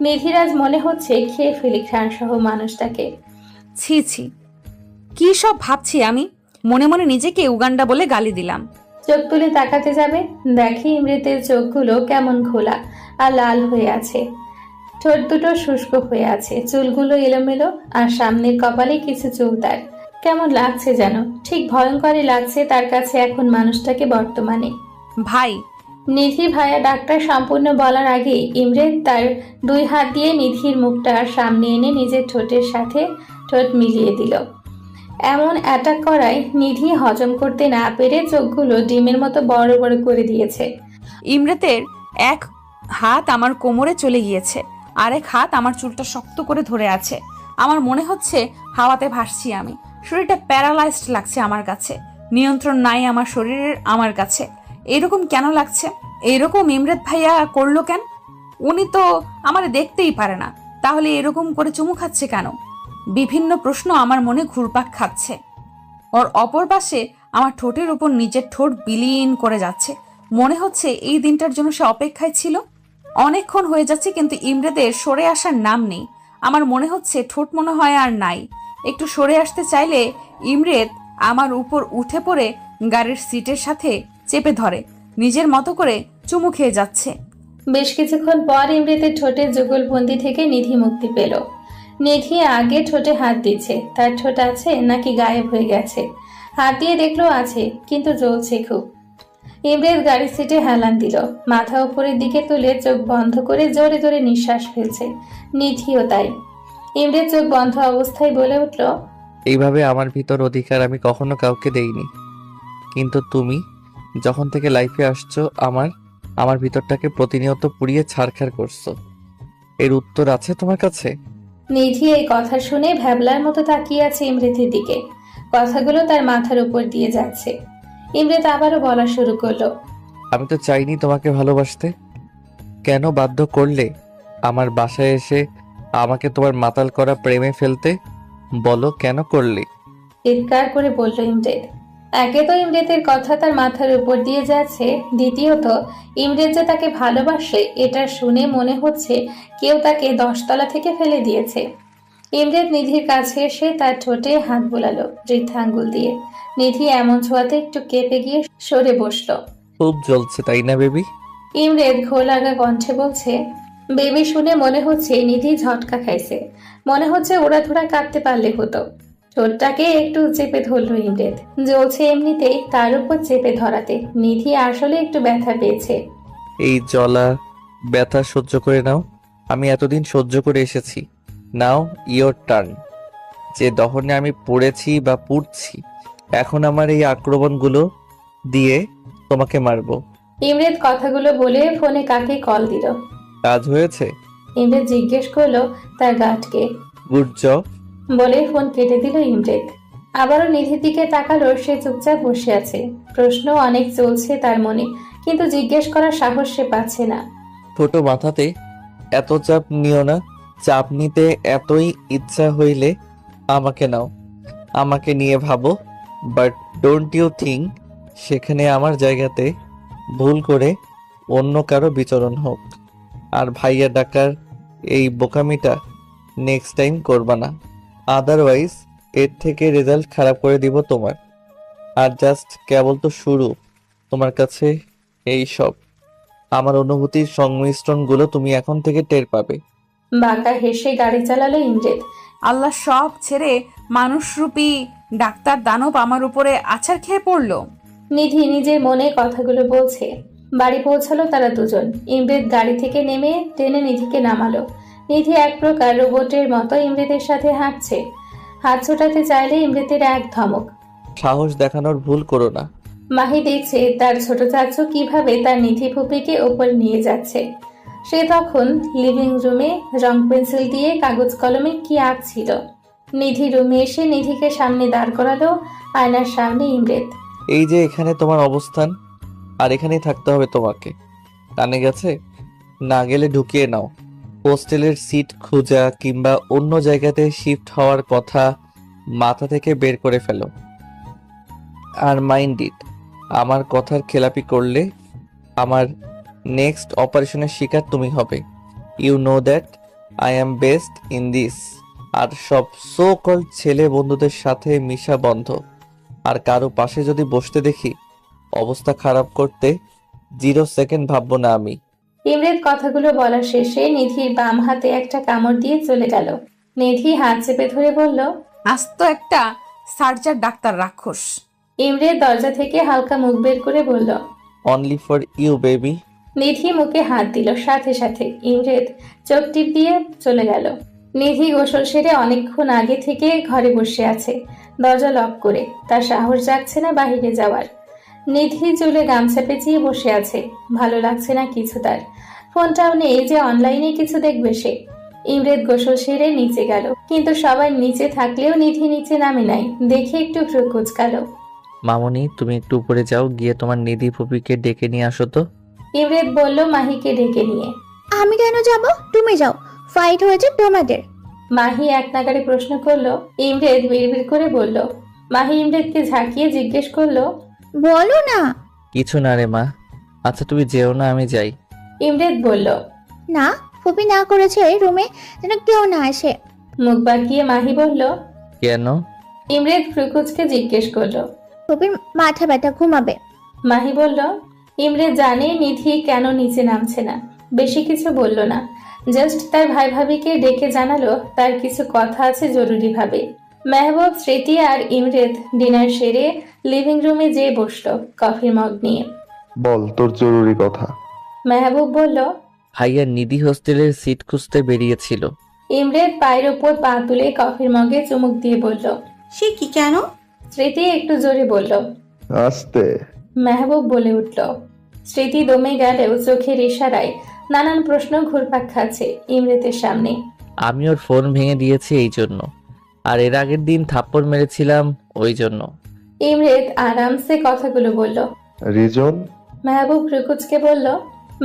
Speaker 2: নিধির আজ মনে হচ্ছে খেয়ে ফেলি ঘ্রাণ সহ মানুষটাকে।
Speaker 1: ছি ছি, কি সব ভাবছি আমি। মনে মনে নিজেকে উগান্ডা বলে গালি দিলাম।
Speaker 2: চোখ তুলে তাকাতে যাবে, দেখে ইমরেতের চোখগুলো কেমন খোলা আর লাল হয়ে আছে। ঠোঁট দুটো শুষ্ক হয়ে আছে, চুলগুলো এলোমেলো, আর সামনের কপালে কিছু চুল তার। কেমন লাগছে যেন, ঠিক ভয়ঙ্করই লাগছে তার কাছে এখন মানুষটাকে বর্তমানে।
Speaker 1: ভাই।
Speaker 2: নিধি ভাইয়া ডাক্তার সম্পূর্ণ বলার আগে ইমরেত তার দুই হাত দিয়ে নিধির মুখটা সামনে এনে নিজের ঠোঁটের সাথে ঠোঁট মিলিয়ে দিল। এমন অ্যাটাক করায় নিধি হজম করতে না পেরে চোখগুলো ডিমের মতো বড় বড় করে দিয়েছে।
Speaker 1: ইমরেতের এক হাত আমার কোমরে চলে গিয়েছে, আরেক হাত আমার চুলটা শক্ত করে ধরে আছে। আমার মনে হচ্ছে হাওয়াতে ভাসছি আমি। শরীরটা প্যারালাইজড লাগছে আমার কাছে, নিয়ন্ত্রণ নাই আমার শরীরের আমার কাছে। এরকম কেন লাগছে? এরকম ইমরেত ভাইয়া করলো কেন? উনি তো আমার দেখতেই পারে না, তাহলে এরকম করে চুমু খাচ্ছে কেন? বিভিন্ন প্রশ্ন আমার মনে ঘুরপাক খাচ্ছে। ওর অপর পাশে আমার ঠোঁটের উপর নিজের ঠোঁট বিলীন করে যাচ্ছে। মনে হচ্ছে এই দিনটার জন্য সে অপেক্ষায় ছিল। অনেকক্ষণ হয়ে যাচ্ছে, কিন্তু ইমরেতের সরে আসার নাম নেই। আমার মনে হচ্ছে ঠোঁট মনে হয় আর নাই। একটু সরে আসতে চাইলে ইমরেত আমার উপর উঠে পড়ে গাড়ির সিটের সাথে চেপে ধরে, নিজের মতো করে চুমু খেয়ে যাচ্ছে।
Speaker 2: বেশ কিছুক্ষণ পর ইমরেতের ঠোঁটের যুগলবন্দি থেকে নিধি মুক্তি পেল। নিধি আগে ঠোঁটে হাত দিচ্ছে, তার ঠোঁট আছে নাকি গায়েব হয়ে গেছে। হাত দিয়ে দেখলো আছে, কিন্তু জ্বলছে খুব। ইমরেত গাড়ির সিটে হেলান দিল, মাথা উপরের দিকে তুলে চোখ বন্ধ করে জোরে জোরে নিঃশ্বাস ফেলছে। নিধিও তাই। ইমরেত চোখ বন্ধ অবস্থায় বলে উঠল,
Speaker 6: এইভাবে আমার ভিতর অধিকার আমি কখনো কাউকে দেইনি, কিন্তু তুমি যখন থেকে লাইফে আসছো আমার ভিতরটাকে প্রতিনিয়ত পুড়িয়ে ছারখার করছো। এর উত্তর আছে তোমার কাছে?
Speaker 2: নিধি এই কথা শুনে ভ্যাবলার মতো তাকিয়ে আছে ইমরেতের দিকে। কথাগুলো তার মাথার উপর দিয়ে যাচ্ছে। ইমরেত আবারও বলা শুরু করলো,
Speaker 6: আমি তো চাইনি তোমাকে ভালোবাসতে। কেন বাধ্য করলে আমার বাসায় এসে আমাকে তোমার মাতাল করা প্রেমে ফেলতে? বলো কেন করলে?
Speaker 2: চিৎকার করে বলল ইমরেত। একে তো ইমরেতের কথা তার মাথার উপর দিয়ে যাচ্ছে, দ্বিতীয়ত ইমরেত যে তাকে ভালোবাসে এটা শুনে মনে হচ্ছে কেউ তাকে 10 তলা থেকে ফেলে দিয়েছে। ইমরেত নিধির কাছে এসে তার ঠোঁটে হাত বোলালো বৃদ্ধা আঙ্গুল দিয়ে। নিধি এমন ছোঁয়াতে একটু কেঁপে গিয়ে সরে বসলো।
Speaker 6: খুব জ্বলছে তাই না বেবি?
Speaker 2: ইমরেত ঘোর লাগা কণ্ঠে বলছে। বেবি শুনে মনে হচ্ছে নিধি ঝটকা খাইছে। মনে হচ্ছে ওরা ধরা কাটতে পারলে হতো। ঠোঁটটাকে একটু চেপে ধরলো ইমরেত। জ্বলছে এমনিতেই, তার উপর চেপে ধরাতে নিধি আসলে একটু ব্যথা পেয়েছে।
Speaker 6: এই জ্বলা ব্যথা সহ্য করে নাও, আমি এতদিন সহ্য করে এসেছি। নাও ইয়োর টার্ন। যে দহনে আমি পড়েছি বা পুড়ছি, এখন আমার এই আক্রমণগুলো দিয়ে তোমাকে মারবো।
Speaker 2: ইমরেদ কথাগুলো বলে ফোনে কাকে কল দিল।
Speaker 6: কাজ হয়েছে?
Speaker 2: ইমরেদ জিজ্ঞেস করলো তার গার্ডকে।
Speaker 6: Good job.
Speaker 2: বলে ফোন কেটে দিল ইমরেদ। আবারও নিধির দিকে তাকালো, সে চুপচাপ বসে আছে। প্রশ্ন অনেক চলছে তার মনে, কিন্তু জিজ্ঞেস করার সাহস সে পাচ্ছে না।
Speaker 6: ছোট মাথাতে এত চাপ নিও না। চাপ নিতে এতই ইচ্ছা হইলে আমাকে নাও, আমাকে নিয়ে ভাবো। বাট ডোন্ট ইউ থিঙ্ক সেখানে আমার জায়গাতে ভুল করে অন্য কারো বিচরণ হোক। আর ভাইয়া ডাকার এই বোকামিটা নেক্সট টাইম করবা না। আদারওয়াইজ এর থেকে রেজাল্ট খারাপ করে দিব তোমার। আর জাস্ট কেবল তো শুরু। তোমার কাছে এই সব আমার অনুভূতির সংমিশ্রণগুলো তুমি এখন থেকে টের পাবে।
Speaker 2: বাঁকা হেসে গাড়ি চালালো ইমরেদ।
Speaker 1: আল্লাহ সব ছেড়ে মানুষরূপী ডাক্তার দানব আমার উপরে আছাড় খেয়ে পড়লো।
Speaker 2: নিধি নিজের মনে কথাগুলো বলছে। বাড়ি পৌঁছালো তারা দুজন। ইমরেদ গাড়ি থেকে নেমে টেনে নিধিকে নামালো। নিধি এক প্রকার রোবটের মতো ইমরেদের সাথে হাঁটছে। হাত ছোটাতে চাইলে ইমরেদের এক ধমক।
Speaker 6: সাহস দেখানোর ভুল করো না।
Speaker 2: মাহি দেখছে তার ছোট চাচু কিভাবে তার নিধি ফুপিকে ওপর নিয়ে যাচ্ছে। সে তখন লিভিং রুমে রং পেন্সিল দিয়ে কাগজ কলমে কি আঁকছিল। নিধি রুমে এসে নিধিকে সামনে দাঁড় করালো, আয়নার সামনে ইমরেদ।
Speaker 6: এই যে এখানে তোমার অবস্থান, আর এখানেই থাকতে হবে তোমাকে। কানে গেছে? না গেলে ঢুকিয়ে নাও। হোস্টেলের সিট খোঁজা কিংবা অন্য জায়গাতে শিফট হওয়ার কথা মাথা থেকে বের করে ফেলো। আর মাইন্ড ইট, আমার কথার খেলাপি করলে আমার নেক্সট অপারেশনের শিকার তুমি হবে। You know that I am best in this. আর সব সো কল্ড ছেলে বন্ধুদের সাথে মিশা বন্ধ। আর কারো পাশে যদি বসতে দেখি অবস্থা খারাপ করতে 0 সেকেন্ড ভাববো না আমি।
Speaker 2: ইমরেদ কথাগুলো বলা শেষে নিধির বাম হাতে একটা কামড় দিয়ে চলে গেল। নিধি হাত চেপে ধরে বলল,
Speaker 1: আজ তো একটা সার্জার ডাক্তার রাক্ষস।
Speaker 2: ইমরেদ দরজা থেকে হালকা মুখ বের করে বলল,
Speaker 6: অনলি ফর ইউ বেবি।
Speaker 2: নিধি মুখে হাত দিল। সাথে সাথে ইমরেদ চোখ টিপ দিয়ে চলে গেল। নিধি গোসল সেরে অনেকক্ষণ আগে থেকে ঘরে বসে আছে, দরজা লক করে। তার সাহস জাগছে না বাহিরে যাওয়ার। নিধি চুলে গামছা পেঁচিয়ে বসে আছে। ভালো লাগছে না কিছু তার। ফোনটাও নেই যে অনলাইনে কিছু দেখবে সে। ইমরেদ গোসল সেরে নিচে গেল, কিন্তু সবাই নিচে থাকলেও নিধি নিচে নামে নাই। দেখে একটু ভ্রু কুঁচকালো।
Speaker 6: মামনি, তুমি একটু উপরে যাও, গিয়ে তোমার নিধি ফুপিকে ডেকে নিয়ে আসো তো।
Speaker 2: ইমরেদ বলল মাহিকে ডেকে নিয়ে।
Speaker 3: আমি কেন যাব? তুমি যাও, ফাইট হয়েছে তোমাদের।
Speaker 2: মাহি এক নাগাড়ে প্রশ্ন করলো। ইমরেদ বিড়বিড় করে বলল। মাহি ইমরেদকে ঝাঁকিয়ে জিজ্ঞেস করলো,
Speaker 3: বলো না।
Speaker 6: কিছু না রে মা। আচ্ছা তুমি যেও না, আমি যাই।
Speaker 2: ইমরেদ বলল।
Speaker 3: না, ফুপি না করেছে রুমে যেন কেউ না আসে।
Speaker 2: মুখ বাঁকিয়ে মাহি বলল।
Speaker 6: কেন?
Speaker 2: ইমরেদ ফ্রুকুচকে জিজ্ঞেস করলো।
Speaker 3: ফুপির মাথা ব্যথা, ঘুমাবে।
Speaker 2: মাহি বলল। ইমরেদ জানে নিধি কেন নিচে নামছে না। বেশি কিছু বলল না, জাস্ট তার ভাই ভাবিকে ডেকে জানালো তার কিছু কথা আছে জরুরি ভাবে। মেহবুব, স্মৃতি আর ইমরেদ ডিনার সেরে লিভিং রুমে যেয়ে বসলো কফির মগ নিয়ে।
Speaker 5: বল তোর জরুরি কথা।
Speaker 2: মেহবুব বলল।
Speaker 6: ভাইয়া নিধি হোস্টেলের সিট খুঁজতে বেরিয়েছিল।
Speaker 2: ইমরেদ পায়ের ওপর পা তুলে কফির মগে চুমুক দিয়ে বলল।
Speaker 4: সে কি, কেন?
Speaker 2: স্মৃতি একটু জোরে বলল।
Speaker 5: আস্তে।
Speaker 2: মেহবুব বলে উঠল। স্মৃতি দমে গেলেও চোখের ইশারায় নানান প্রশ্ন ঘুরপাক খাচ্ছে ইমরেদের সামনে।
Speaker 6: আমি ওর ফোন ভেঙে দিয়েছি এই জন্য, আর এর আগের দিন থাপ্পড় মেরেছিলাম ওই জন্য।
Speaker 2: ইমরেদ আরামসে কথাগুলো বলল।
Speaker 5: রিজন?
Speaker 2: মেহবুব রুকুজকে বলল।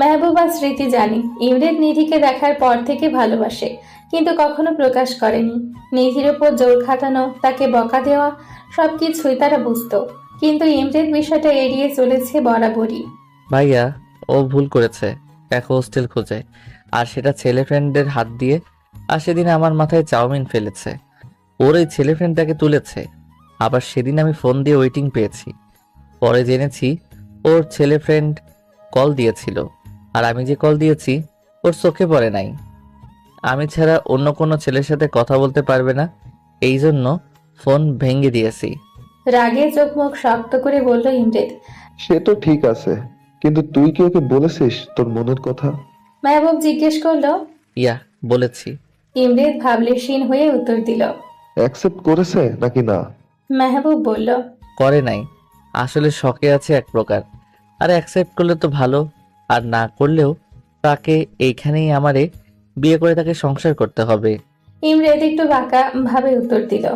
Speaker 2: মেহবুব আর স্মৃতি জানি ইমরেদ নিধিকে দেখার পর থেকে ভালোবাসে, কিন্তু কখনো প্রকাশ করেনি। নিধির ওপর জোর খাটানো, তাকে বকা দেওয়া সবকিছুই তারা বুঝতো, কিন্তু ইমরেদ বিষয়টা এড়িয়ে চলেছে বরাবরই।
Speaker 6: ভাইয়া ও ভুল করেছে, এক হোস্টেল খোঁজে, আর সেটা ছেলে ফ্রেন্ডের হাত দিয়ে। আর সেদিন আমার মাথায় চাউমিন ফেলেছে, ওর এই ছেলে ফ্রেন্ড তাকে তুলেছে। আবার সেদিন আমি ফোন দিয়ে ওয়েটিং পেয়েছি, পরে জেনেছি ওর ছেলে ফ্রেন্ড কল দিয়েছিল, আর আমি যে কল দিয়েছি ওর চোখে পড়ে নাই। আমি ছাড়া অন্য কোনো ছেলের সাথে কথা বলতে পারবে না, এই জন্য ফোন ভেঙে দিয়েছি।
Speaker 2: রাগে চোখ মুখ শক্ত করে বলল ইমরেদ।
Speaker 5: সে তো ঠিক আছে, কিন্তু তুই কি ওকে বলেছিস তোর মনের কথা?
Speaker 2: মেহবুব জিজ্ঞেস করলো।
Speaker 6: ইয়া, বলেছি।
Speaker 2: ইমরেদ ভাবলেশীন হয়ে উত্তর দিল।
Speaker 5: অ্যাকসেপ্ট করেছে নাকি না?
Speaker 2: মেহবুব বলল।
Speaker 6: করে নাই, আসলে শকে আছে এক প্রকার। আরে অ্যাকসেপ্ট করলে তো ভালো, আর না করলেও তাকে এইখানেই আমারে বিয়ে করে তাকে সংসার করতে হবে।
Speaker 2: ইমরাত একটু বাঁকা ভাবে উত্তর দিল।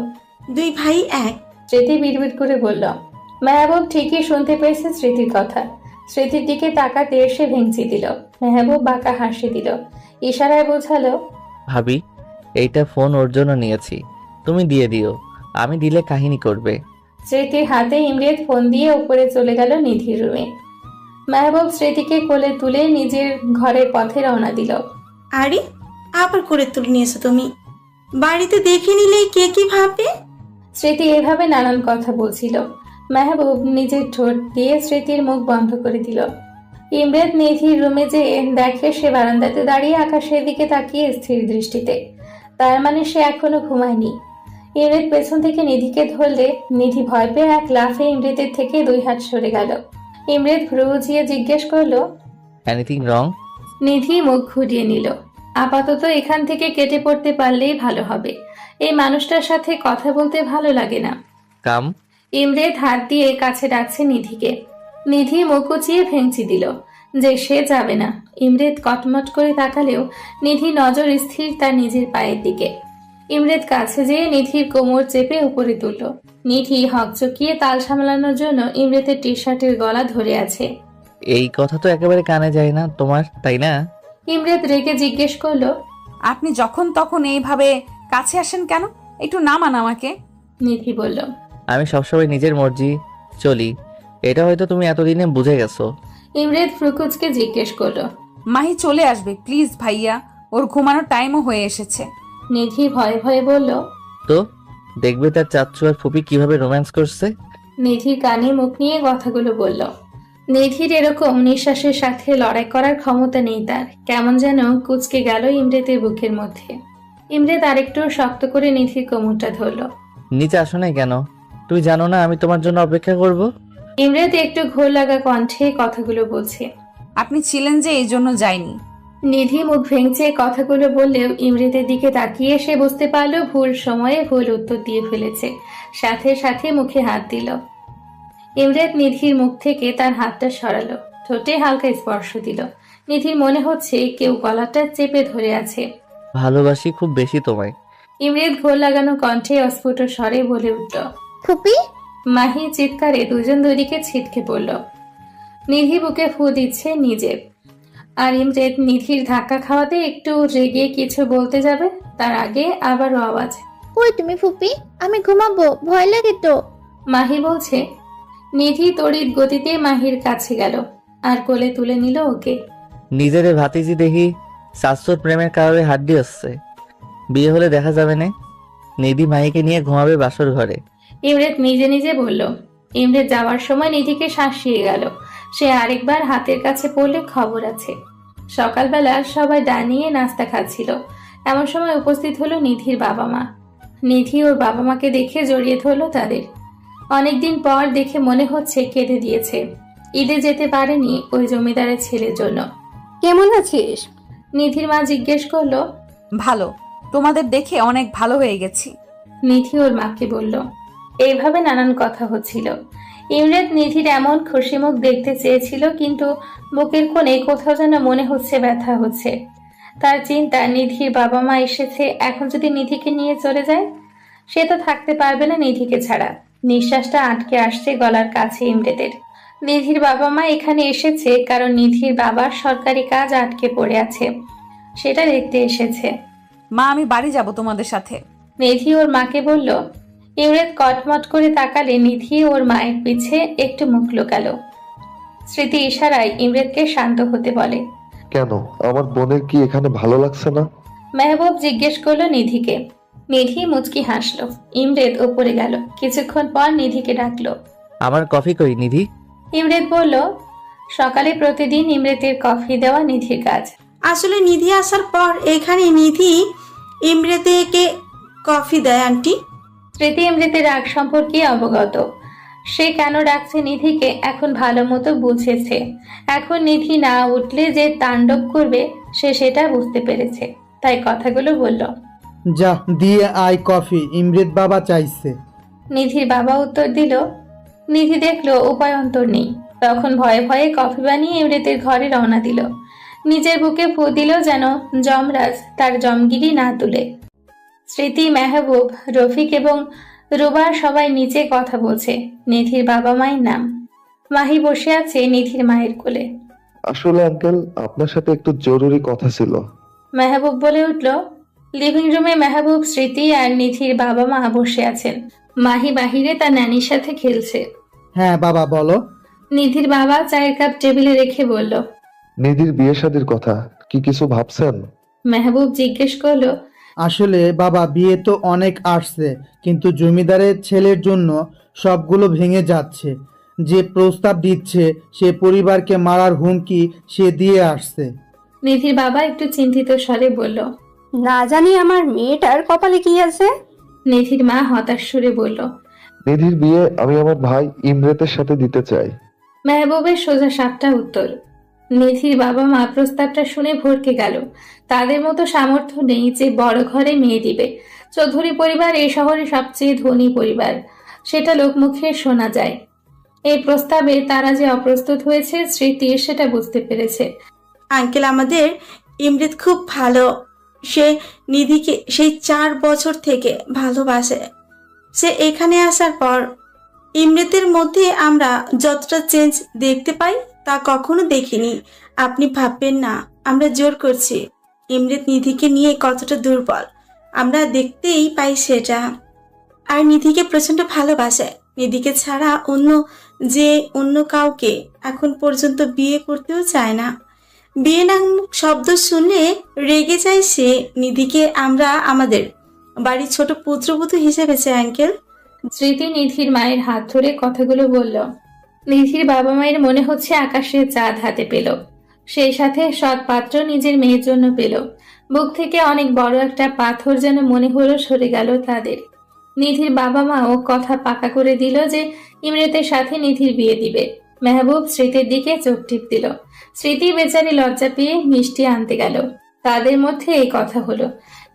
Speaker 4: দুই ভাই এক।
Speaker 2: স্মৃতি বিড়বিড় করে বলল। মেহবুব ঠিকই শুনতে পেয়েছে স্মৃতির কথা। স্মৃতির দিকে তাকাতে এসে ভেঙচি দিল। মেহবুব বাঁকা হাসি দিল, ইশারায় বোঝালো।
Speaker 6: ভাবি, এইটা ফোন ওর জন্য নিয়েছি, তুমি দিয়ে দিও, আমি দিলে কাহিনী করবে।
Speaker 2: স্মৃতির হাতে ইমরাত ফোন দিয়ে উপরে চলে গেল নিধির রুমে। মেহবুব স্মৃতিকে কোলে তুলে নিজের ঘরের পথে রওনা দিল।
Speaker 4: আরে আবার করে তুলে নিয়েছো তুমি, বাড়িতে দেখে নিলেই কে কি ভাববে?
Speaker 2: স্মৃতি এভাবে নানান কথা বলছিল। মেহবুব নিজের ঠোঁট দিয়ে স্মৃতির মুখ বন্ধ করে দিল। ইমরাত নিধির রুমে যেয়ে দেখে সে বারান্দাতে দাঁড়িয়ে আকাশের দিকে তাকিয়ে স্থির দৃষ্টিতে। তার মানে সে এখনো ঘুমায়নি। ইমরাত পেছন থেকে নিধিকে ধরলে নিধি ভয় পেয়ে এক লাফে ইমরাতের থেকে 2 হাত সরে গেল। ইমরাত ভ্রু উঁচিয়ে জিজ্ঞেস করলো,
Speaker 6: এনিথিং রং?
Speaker 2: নিধি মুখ ঘুরিয়ে নিল। আপাতত এখান থেকে কেটে পড়তে পারলেই ভালো হবে। এই মানুষটার সাথে কথা বলতে ভালো লাগে না।
Speaker 6: কাম।
Speaker 2: ইমরাত হাত দিয়ে কাছে ডাকছে নিধিকে। নিধি মুখ উঁচিয়ে ভেঙচি দিল যে সে যাবে না। ইমরাত কটমট করে তাকালেও নিধি নজর স্থির তার নিজের পায়ের দিকে। ইমরাত কাছে যেয়ে নিধির কোমর চেপে উপরে তুলল। নিধি হকচকিয়ে তাল সামলানোর জন্য ইমরাতের টি শার্টের গলা ধরে আছে।
Speaker 6: এই কথা তো একেবারে কানে যায় না তোমার, তাই না?
Speaker 2: ইমরাত রেগে জিজ্ঞেস করলো।
Speaker 1: আপনি যখন তখন এইভাবে কাছে আসেন কেন? একটু নামান আমাকে।
Speaker 2: নিধি বলল।
Speaker 6: আমি সবসময় নিজের মর্জি চলি, এটা হয়তো তুমি এতদিনে বুঝে গেছো।
Speaker 2: ইমরাত ফ্রুকুচকে জিজ্ঞেস করলো।
Speaker 1: মাহি চলে আসবে প্লিজ ভাইয়া, ওর ঘুমানোর টাইমও হয়ে এসেছে।
Speaker 2: নিধি ভয়ে ভয়ে বলল।
Speaker 6: তো দেখবে তার চাচ্চু আর ফুপি কিভাবে রোম্যান্স করছে।
Speaker 2: নিধির কানে মুখ নিয়ে কথাগুলো বলল। নিধির এরকম নিঃশ্বাসের সাথে লড়াই করার ক্ষমতা নেই তার। কেমন যেন কুচকে গেল ইমরাতের বুকের মধ্যে। ইমরাত আরেকটু শক্ত করে নিধির কোমরটা ধরল।
Speaker 6: নিচে আসো নাই কেন? তুমি জানো না আমি তোমার জন্য অপেক্ষা করব?
Speaker 2: ইমরাত একটু ঘোর লাগা কণ্ঠে কথাগুলো বলছে।
Speaker 1: আপনি ছিলেন যে এই জন্য যাইনি।
Speaker 2: নিধি মুখ ভেঙচে কথাগুলো বললেও ইমরাতের দিকে তাকিয়ে সে বুঝতে পারলো ভুল সময়ে ভুল উত্তর দিয়ে ফেলেছে। সাথে সাথে মুখে হাত দিল। ইমরাত নিধির মুখ থেকে তার হাতটা সরালো, ঠোঁটে হালকা স্পর্শ দিল। নিধির মনে হচ্ছে কেউ গলাটা চেপে ধরে আছে।
Speaker 6: ভালোবাসি খুব বেশি তোমায়।
Speaker 2: ইমরাত ঘোর লাগানো কণ্ঠে অস্ফুট স্বরে বলে উঠল।
Speaker 3: ফুপি,
Speaker 2: মাহি চিৎকারে দুজন দুদিকে ছিটকে পড়ল। নিধি বুকে ফু দিচ্ছে নিজে। আর ইমরাত নিধির ধাক্কা খাওয়াতে একটু রেগে কিছু বলতে যাবে, তার আগে আবারও আওয়াজ।
Speaker 3: কই তুমি ফুপি? আমি ঘুমাবো, ভয় লাগে তো।
Speaker 2: মাহি বলছে। নিধি তড়িৎ গতিতে মাহির কাছে গেল আর কোলে তুলে নিল ওকে।
Speaker 6: নিজের ভাতিজি দেখি শাশুর প্রেমের কারণে হাড্ডি হচ্ছে, বিয়ে হলে দেখা যাবে না। নিধি মাইকে নিয়ে ঘুমাবে বাসর ঘরে।
Speaker 2: ইমরাত নিজে নিজে বলল। ইমরাত যাওয়ার সময় নিধিকে শাসিয়ে গেল। সে আরেকবার হাতের কাছে পড়লে খবর আছে। সকালবেলা সবাই ডানিয়ে নাস্তা খাচ্ছিল। এমন সময় উপস্থিত হলো নিধির বাবা মা। নিধি ওর বাবা মাকে দেখে জড়িয়ে ধরলো তাদের। অনেকদিন পর দেখে মনে হচ্ছে কেঁদে দিয়েছে। ঈদে যেতে পারেনি ওই জমিদারের ছেলের জন্য।
Speaker 7: কেমন আছিস?
Speaker 2: নিধির মা জিজ্ঞেস করলো।
Speaker 1: ভালো, তোমাদের দেখে অনেক ভালো হয়ে গেছি।
Speaker 2: নিধি ওর মাকে বলল। এইভাবে নানান কথা হচ্ছিল। ইমরাত নিধির এমন খুশি মুখ দেখতে চেয়েছিল, কিন্তু বুকের কোণে কোথাও যেন মনে হচ্ছে ব্যথা হচ্ছে। তার চিন্তা নিধির বাবা মা এসেছে, এখন যদি নিধিকে নিয়ে চলে যায় সে তো থাকতে পারবে না নিধিকে ছাড়া। নিঃশ্বাসটা আটকে আসছে গলার কাছে ইমরাতের। নিধির বাবা মা এখানে এসেছে কারণ নিধির বাবার সরকারি কাজ আটকে পড়ে আছে, সেটা দেখতে এসেছে।
Speaker 1: মা আমি বাড়ি যাব তোমাদের সাথে।
Speaker 2: নিধি ওর মাকে বলল। ইমরাত কটমট করে তাকালে নিধি ওর মায়ের পিছে একটু মুখ লুকালো। স্মৃতি ইশারায় ইমরাতকে শান্ত হতে বলে।
Speaker 5: কেন, আমার বোনের কি এখানে ভালো লাগছে না?
Speaker 2: মেহবুব জিজ্ঞেস করলো নিধিকে। নিধি মুচকি হাসলো। ইমরাত উপরে গেল। কিছুক্ষণ পর নিধিকে ডাকলো।
Speaker 6: আমার কফি কই নিধি?
Speaker 2: ইমরাত বলল, সকালে প্রতিদিন ইমরাতের কফি দেওয়া নিধির কাজ।
Speaker 4: আসলে নিধি আসার পর এখানে নিধি ইমরাতকে কফি দেয় আন্টি।
Speaker 2: স্মৃতি ইমরাতের রাগ সম্পর্কে অবগত। সে কেন ডাকছে নিধিকে এখন ভালো মতো বুঝেছে। এখন নিধি না উঠলে যে তাণ্ডব করবে সে সেটা বুঝতে পেরেছে, তাই কথাগুলো বলল।
Speaker 9: যা দিয়ে আয় কফি, ইমরাত বাবা চাইছে।
Speaker 2: নিধির বাবা উত্তর দিল। নিধি দেখলো উপায়ন্তর নেই। তখন ভয়ে ভয়ে কফি বানিয়ে ইমরেতের ঘরে রওনা দিল। নিজের বুকে ফু দিল যেন যমরাজ তার জমগিরি না তুলে। স্মৃতি, মেহবুব, রফিক এবং রুবা সবাই নিচে কথা বলছে। নিধির বাবা মায়ের নাম। মাহি বসে আছে নিধির মায়ের কোলে।
Speaker 5: আসলে আঙ্কেল, আপনার সাথে একটু জরুরি কথা ছিল।
Speaker 2: মেহবুব বলে উঠল। লিভিং রুমে মেহবুব, স্মৃতি আর নিধির বাবা মা বসে আছেন। মাহি বাহিরে তার নানির সাথে খেলছে।
Speaker 9: হ্যাঁ বাবা বলো।
Speaker 2: নিধির বাবা চায়ের কাপ টেবিলে রেখে বলল।
Speaker 5: নিধির বিয়ে শাদীর কথা কি কিছু ভাবছেন?
Speaker 2: মেহবুব জিজ্ঞেস করলো।
Speaker 9: আসলে বাবা, বিয়ে তো অনেক আসছে, কিন্তু জমিদারের ছেলের জন্য সবগুলো ভেঙে যাচ্ছে। যে প্রস্তাব দিচ্ছে সে পরিবারকে মারার হুমকি সে দিয়ে আসছে।
Speaker 2: নিধির বাবা একটু চিন্তিত স্বরে বলল।
Speaker 10: না জানি আমার মেয়েটার কপালে কি আছে।
Speaker 2: নিধির মা হতাশ সুরে বলল।
Speaker 5: নিধির বিয়ে আমি আমার ভাই ইমরেতের সাথে দিতে চাই।
Speaker 2: মেহবুবের সোজা সাপটা উত্তর। নিধির বাবা মা প্রস্তাবটা শুনে ভরকে গেল। তাদের মতো সামর্থ্য নেই যে বড় ঘরে মেয়ে দিবে। চৌধুরী পরিবার এই শহরে সবচেয়ে ধনী পরিবার, সেটা লোকমুখে শোনা যায়। এই প্রস্তাবে তারা যে অপ্রস্তুত হয়েছে স্মৃতি সেটা বুঝতে পেরেছে।
Speaker 4: আঙ্কেল, আমাদের ইমরেত খুব ভালো। সে নিধিকে সেই 4 বছর থেকে ভালোবাসে। সে এখানে আসার পর ইমরেতের মধ্যে আমরা যতটা চেঞ্জ দেখতে পাই তা কখনো দেখিনি। আপনি ভাববেন না আমরা জোর করছি। ইমরেত নিধিকে নিয়ে কতটা দুর্বল আমরা দেখতেই পাই সেটা। আর নিধিকে প্রচন্ড ভালোবাসে। নিধিকে ছাড়া অন্য কাউকে এখন পর্যন্ত বিয়ে করতেও চায় না। বিয়ে নামক শব্দ শুনলে রেগে যায় সে। নিধিকে আমরা আমাদের বাড়ির ছোট পুত্রবধূ হিসেবে চাই আঙ্কেল।
Speaker 2: স্মৃতি নিধির মায়ের হাত ধরে কথাগুলো বলল। নিধির বাবা মায়ের মনে হচ্ছে আকাশের চাঁদ হাতে পেল, সেই সাথে সৎ পাত্র নিজের মেয়ের জন্য পেল। বুক থেকে অনেক বড় একটা পাথর যেন মনে হলো সরে গেল তাদের। নিধির বাবা মাও কথা পাকা করে দিল যে ইমরেতের সাথে নিধির বিয়ে দিবে। মেহবুব স্মৃতির দিকে চোখ টিপ দিল। স্মৃতি বেচারি লজ্জা পেয়ে মিষ্টি আনতে গেল। তাদের মধ্যে এই কথা হলো,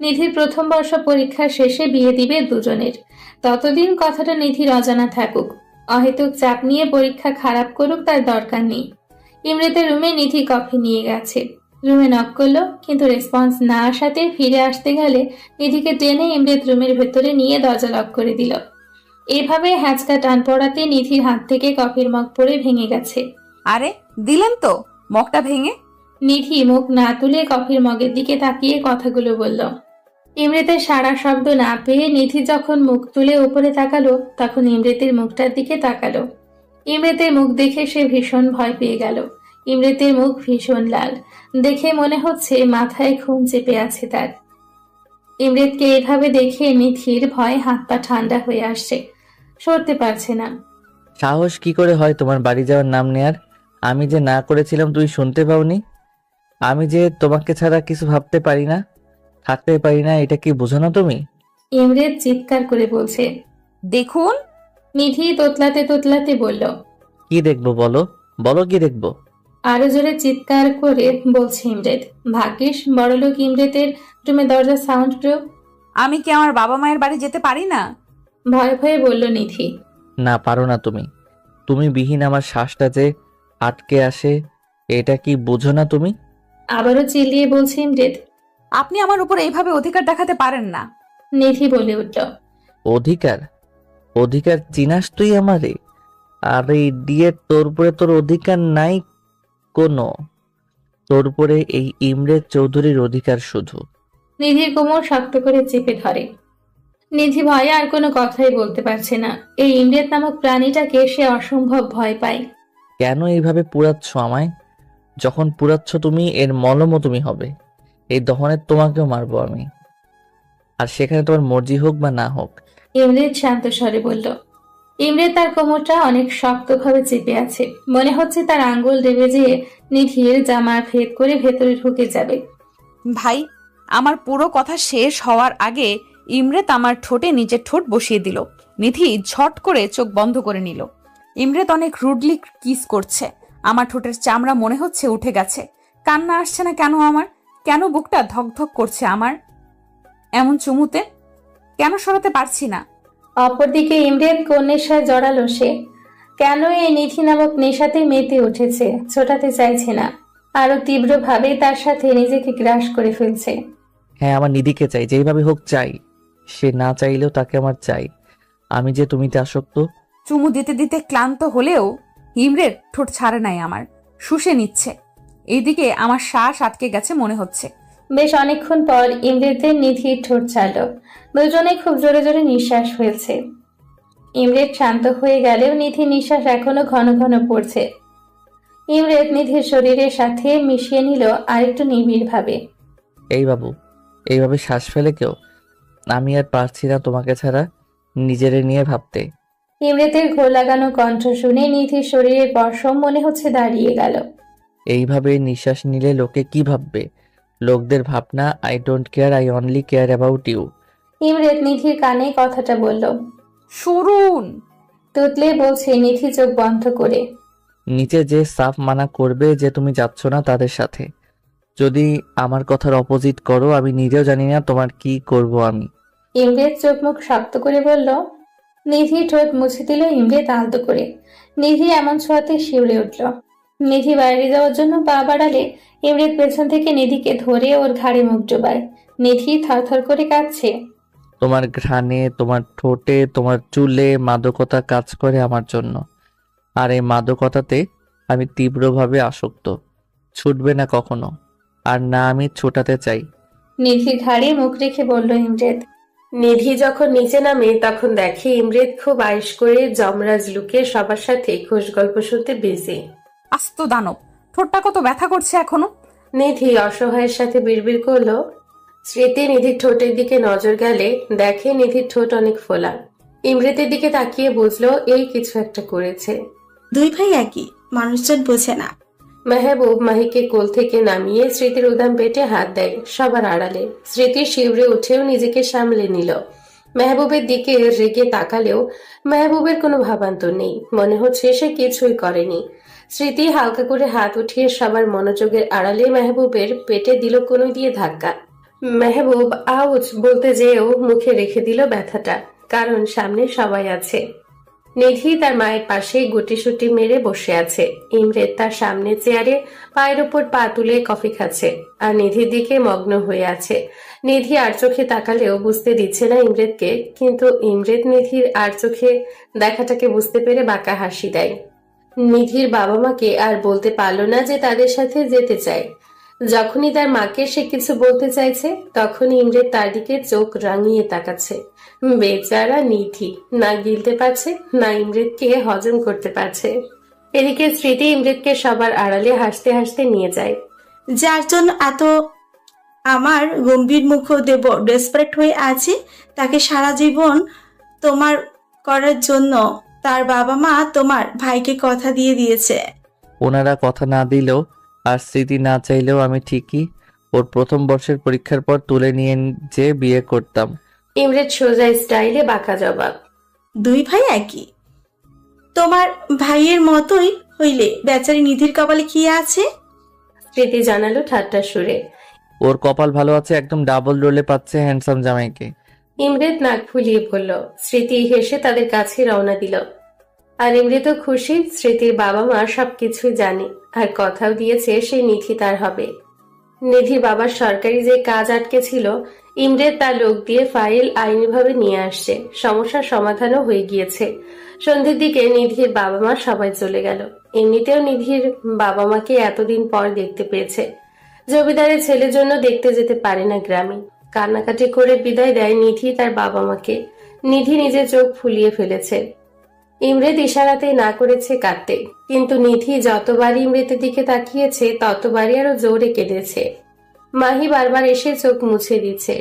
Speaker 2: নিধির প্রথম বর্ষ পরীক্ষা শেষে বিয়ে দিবে দুজনের। ততদিন কথাটা নিধির অজানা থাকুক। অহেতুক চাপ নিয়ে পরীক্ষা খারাপ করুক তার দরকার নেই। ইমরেতের রুমে নিধি কফি নিয়ে গেছে। রুমে নক করলো, কিন্তু রেসপন্স না আসাতে ফিরে আসতে গেলে নিধিকে টেনে ইমরেত রুমের ভেতরে নিয়ে দরজা লক করে দিল। এভাবে হ্যাঁচকা টান পড়াতে নিধির হাত থেকে কফির মগ পড়ে ভেঙে গেছে।
Speaker 1: আরে দিলেন তো মগটা ভেঙে।
Speaker 2: নিধি মুখ না তুলে কফির মগের দিকে তাকিয়ে কথাগুলো বলল। ইমরেতের সারা শব্দ না পেয়ে নিধি যখন মুখ তুলে উপরে তাকালো তখন ইমরেতের মুখটার দিকে তাকালো। ইমরেতের মুখ দেখে সে ভীষণ ভয় পেয়ে গেল। ইমরেতের মুখ ভীষণ লাল, দেখে মনে হচ্ছে মাথায় খুন চেপে আছে তার। ইমরেতকে এভাবে দেখে নিধির ভয় হাত পা ঠান্ডা হয়ে আসছে, সরতে পারছে না।
Speaker 6: সাহস কি করে হয় তোমার বাড়ি যাওয়ার নাম নেয়ার? আমি যে না করেছিলাম তুই শুনতে পাওনি? আমি যে তোমাকে ছাড়া কিছু ভাবতে পারি না, থাকতে পারি না, এটা কি বোঝো না তুমি?
Speaker 2: ইমরেত চিৎকার করে বলছে।
Speaker 1: দেখুন।
Speaker 2: নিধি তোতলাতে তোতলাতে বলল।
Speaker 6: কি দেখবো বলো, বলো কি দেখবো?
Speaker 2: আরো জোরে চিৎকার করে বলছে ইমরেত। ভাগ্যিস বড়লোক ইমরেতের রুমে দরজা সাউন্ড প্রুফ।
Speaker 1: আমি কি আমার বাবা মায়ের বাড়ি যেতে পারি না?
Speaker 2: ভয়ে ভয়ে বলল নিধি।
Speaker 6: না পারো না তুমি। তুমি বিহীন আমার শ্বাসটা যে আটকে আসে, এটা কি বোঝো না তুমি?
Speaker 2: আবারও চিল্লিয়ে বলছে ইমরেত।
Speaker 1: আপনি আমার উপর এইভাবে অধিকার দেখাতে পারেন না।
Speaker 2: নিধি বলে উঠল।
Speaker 6: অধিকার? অধিকার চিনাস তুই আমারে? আরে ইডিয়েট, তোর উপরে তোর অধিকার নাই কোনো। তোর উপরে এই ইমরেত চৌধুরীর অধিকার শুধু।
Speaker 2: নিধির কোমর শক্ত করে চেপে ধরে। নিধি ভয়ে আর কোনো কথাই বলতে পারছে না। এই ইমরেত নামক প্রাণীটাকে সে অসম্ভব ভয় পায়।
Speaker 6: কেন এইভাবে পুড়াচ্ছ আমায়? যখন পুড়াচ্ছ তুমি, এর মলমও তুমি হবে। এই দহনে তোমাকেও মারবো আমি, আর সেখানে তোমার মর্জি হোক বা না হোক।
Speaker 2: ইমরেত শান্ত স্বরে বলল। ইমরেত তার কোমরটা অনেক শক্তভাবে চেপে আছে। মনে হচ্ছে তার আঙ্গুল দেবে যে নিধির জামার ভেদ করে ভেতরে ঢুকে যাবে।
Speaker 1: ভাই, আমার পুরো কথা শেষ হওয়ার আগে ইমরেত আমার ঠোঁটে নিজের ঠোঁট বসিয়ে দিল। নিধি ঝট করে চোখ বন্ধ করে নিল। ইমরেত অনেক রুডলি কিস করছে। আমার ঠোঁটের চামড়া মনে হচ্ছে উঠে গেছে। কান্না আসছে না কেন আমার? কেন বুকটা ধকধক করছে আমার এমন চুমুতে? কেন সরাতে পারছি না?
Speaker 2: অপরদিকে ইমরেত কন্যের সাথে জড়ালো সে। কেন এই নিধি নামক নেশাতে মেতে উঠেছে, ছোটাতে চাইছে না, আরো তীব্রভাবে তার সাথে নিজেকে গ্রাস করে ফেলছে।
Speaker 6: হ্যাঁ, আমার নিধিকে চাই, যেইভাবে হোক চাই। সে না চাইলেও তাকে আমার চাই। আমি যে তুমিতে আসক্ত।
Speaker 1: চুমু দিতে দিতে ক্লান্ত হলেও ইমরের ঠোঁট ছাড়ে নাই আমার, শুষে নিচ্ছে। এইদিকে আমার শ্বাস আটকে গেছে মনে হচ্ছে।
Speaker 2: বেশ অনেকক্ষণ পর ইমরেতের নিধির ঠোঁট ছাড়ল। দুজনে খুব জোরে জোরে নিঃশ্বাস ফেলছে। ইমরেত শান্ত হয়ে গেলেও নিধির নিঃশ্বাস এখনো ঘন ঘন পড়ছে। ইমরেত নিধির শরীরের সাথে মিশিয়ে নিল আরেকটু নিবিড় ভাবে।
Speaker 6: এই বাবু, এইভাবে শ্বাস ফেলে কেউ? আমি আর পারছি না তোমাকে ছাড়া নিজেরে নিয়ে ভাবতে।
Speaker 2: ইমরেতের ঘোর লাগানো কণ্ঠ শুনে নিধির শরীরের পশম মনে হচ্ছে দাঁড়িয়ে গেল।
Speaker 6: এইভাবে নিঃশ্বাস নিলে লোকে কি ভাববে? লোকদের ভাবনা I don't care, I only care about you.
Speaker 2: Imret নিধির কানে কথাটা বলল।
Speaker 1: শুনুন,
Speaker 2: তুতলে বলছে নিধি চোখ বন্ধ করে।
Speaker 6: নিচে যে সাফ মানা করবে যে তুমি যাচ্ছ না তাদের সাথে। যদি আমার কথার অপোজিট করো, আমি নিজেও জানি না তোমার কি করব আমি।
Speaker 2: ইমরেত চোখ মুখ শক্ত করে বলল। নিধি ঠোঁট মুছে দিল ইমরেত আলতো করে। নিধি এমন ছোঁয়াতে শিউরে উঠল। নিধি বাইরে যাওয়ার জন্য পা বাড়ালে ইমরেত পেছন থেকে নিধিকে ধরে ওর ঘাড়ে মুখ ডোবায়। নিধি থরথর করে কাঁদছে।
Speaker 6: তোমার ঘ্রাণে, তোমার ঠোঁটে, তোমার চুলে মাদকতা কাজ করে আমার জন্য। আর এই মাদকতাতে আমি তীব্রভাবে আসক্ত। ছুটবে না কখনো, আর না আমি ছোটাতে চাই।
Speaker 2: নিধির ঘাড়ে মুখ রেখে বলল ইমরেত।
Speaker 11: নিধি যখন নিচে নামে তখন দেখে ইমরেত খুব আয়েশ করে যমরাজ লুকে সবার সাথে খোশ গল্প শুনতে বিজি।
Speaker 1: আস্ত দানব, ঠোঁটটা কত ব্যথা করছে এখনো।
Speaker 11: নিধি অসহায়ের সাথে বিড়বিড় করলো। স্মৃতি নিধির ঠোঁটের দিকে নজর গেলে দেখে নিধির ঠোঁট অনেক ফোলা। ইমরেতের দিকে তাকিয়ে বুঝলো এই কিছু একটা করেছে।
Speaker 4: দুই ভাই একই, মানুষজন বোঝে না।
Speaker 11: মেহবুব মাহিকে কোল থেকে নামিয়ে স্মৃতির উদাম পেটে হাত দেয় সবার আড়ালে। স্মৃতি শিউরে উঠেও নিজেকে সামলে নিল। মেহবুবের দিকে রেগে তাকালেও মেহবুবের কোনো ভাবান্তর নেই, মনে হচ্ছে সে কিছুই করেনি। স্মৃতি হালকা করে হাত উঠিয়ে সবার মনোযোগের আড়ালে মেহবুবের পেটে দিল কোনো দিয়ে ধাক্কা। মেহবুব আউচ বলতে যেও মুখে রেখে দিল ব্যথাটা, কারণ সামনে সবাই আছে। নিধি তার মায়ের পাশে গুটিসুটি মেরে বসে আছে। ইমরেত তার সামনে চেয়ারে পায়ের উপর পা তুলে কফি খাচ্ছে আর নিধির দিকে মগ্ন হয়ে আছে। নিধি আর চোখে তাকালেও বুঝতে দিচ্ছে না ইমরেতকে, কিন্তু ইমরেত নিধির আর চোখে দেখাটাকে বুঝতে পেরে বাঁকা হাসি দেয়। নিধির বাবা মাকে আর বলতে পারল না যে তাদের সাথে যেতে চায়। যখনই তার মাকে সে কিছু বলতে চাইছে তখনই ইমরেত তার দিকে চোখ রাঙিয়ে তাকাচ্ছে। বেচারা নিধি না গিলতে পারছে না ইমরেতকে হজম করতে পারছে। এদিকে স্মৃতি ইমরেতকে সবার আড়ালে হাসতে হাসতে নিয়ে যায়।
Speaker 4: যার জন্য এত আমার গম্ভীর মুখ দেব ডেসপারেট হয়ে আছে, তাকে সারা জীবন তোমার করার জন্য তার বাবা মা তোমার ভাইকে কথা দিয়ে দিয়েছে।
Speaker 6: ওনারা কথা না দিলেও আর স্মৃতি না চাইলেও আমি ঠিকই ওর প্রথম বর্ষের পরীক্ষার পর তুলে নিয়ে যে বিয়ে করতাম।
Speaker 11: ইমরেত সোজা স্টাইলে বাঁকা জবাব।
Speaker 4: দুই ভাই একই, তোমার ভাইয়ের মতোই হইলে বেচারি নিধির কপালে কি আছে?
Speaker 11: স্মৃতি জানালো ঠাট্টা সুরে।
Speaker 6: ওর কপাল ভালো আছে, একদম ডাবল রোলে পাচ্ছে হ্যান্ডসাম জামাইকে।
Speaker 11: ইমরেত নাক ফুলিয়ে বলল। স্মৃতি হেসে তাদের কাছে রওনা দিল। আর ইমরেতও খুশি, স্মৃতির বাবা মা সবকিছুই জানে আর কথাও দিয়েছে সে নিধি তার হবে। নিধির বাবার সরকারি যে কাজ আটকে ছিল, ইমরেত তার লোক দিয়ে ফাইল আইনিভাবে নিয়ে আসছে। সমস্যার সমাধানও হয়ে গিয়েছে। সন্ধ্যের দিকে নিধির বাবা মা সবাই চলে গেল। এমনিতেও নিধির বাবা মাকে এতদিন পর দেখতে পেয়েছে। জমিদারের ছেলের জন্য দেখতে যেতে পারে না গ্রামে। কান্নাকাটি করে বিদায় দেয় নিধি তার বাবা মাকে। নিধি নিজের চোখ ফুলিয়ে ফেলেছে। ইমরেত ইশারাতে না করেছে কাঁদতে, কিন্তু নিধি যতবারই ইমরেতের দিকে তাকিয়েছে ততবারই আরো জোরে কেঁদেছে। মাহি বারবার এসে চোখ মুছে দিচ্ছে।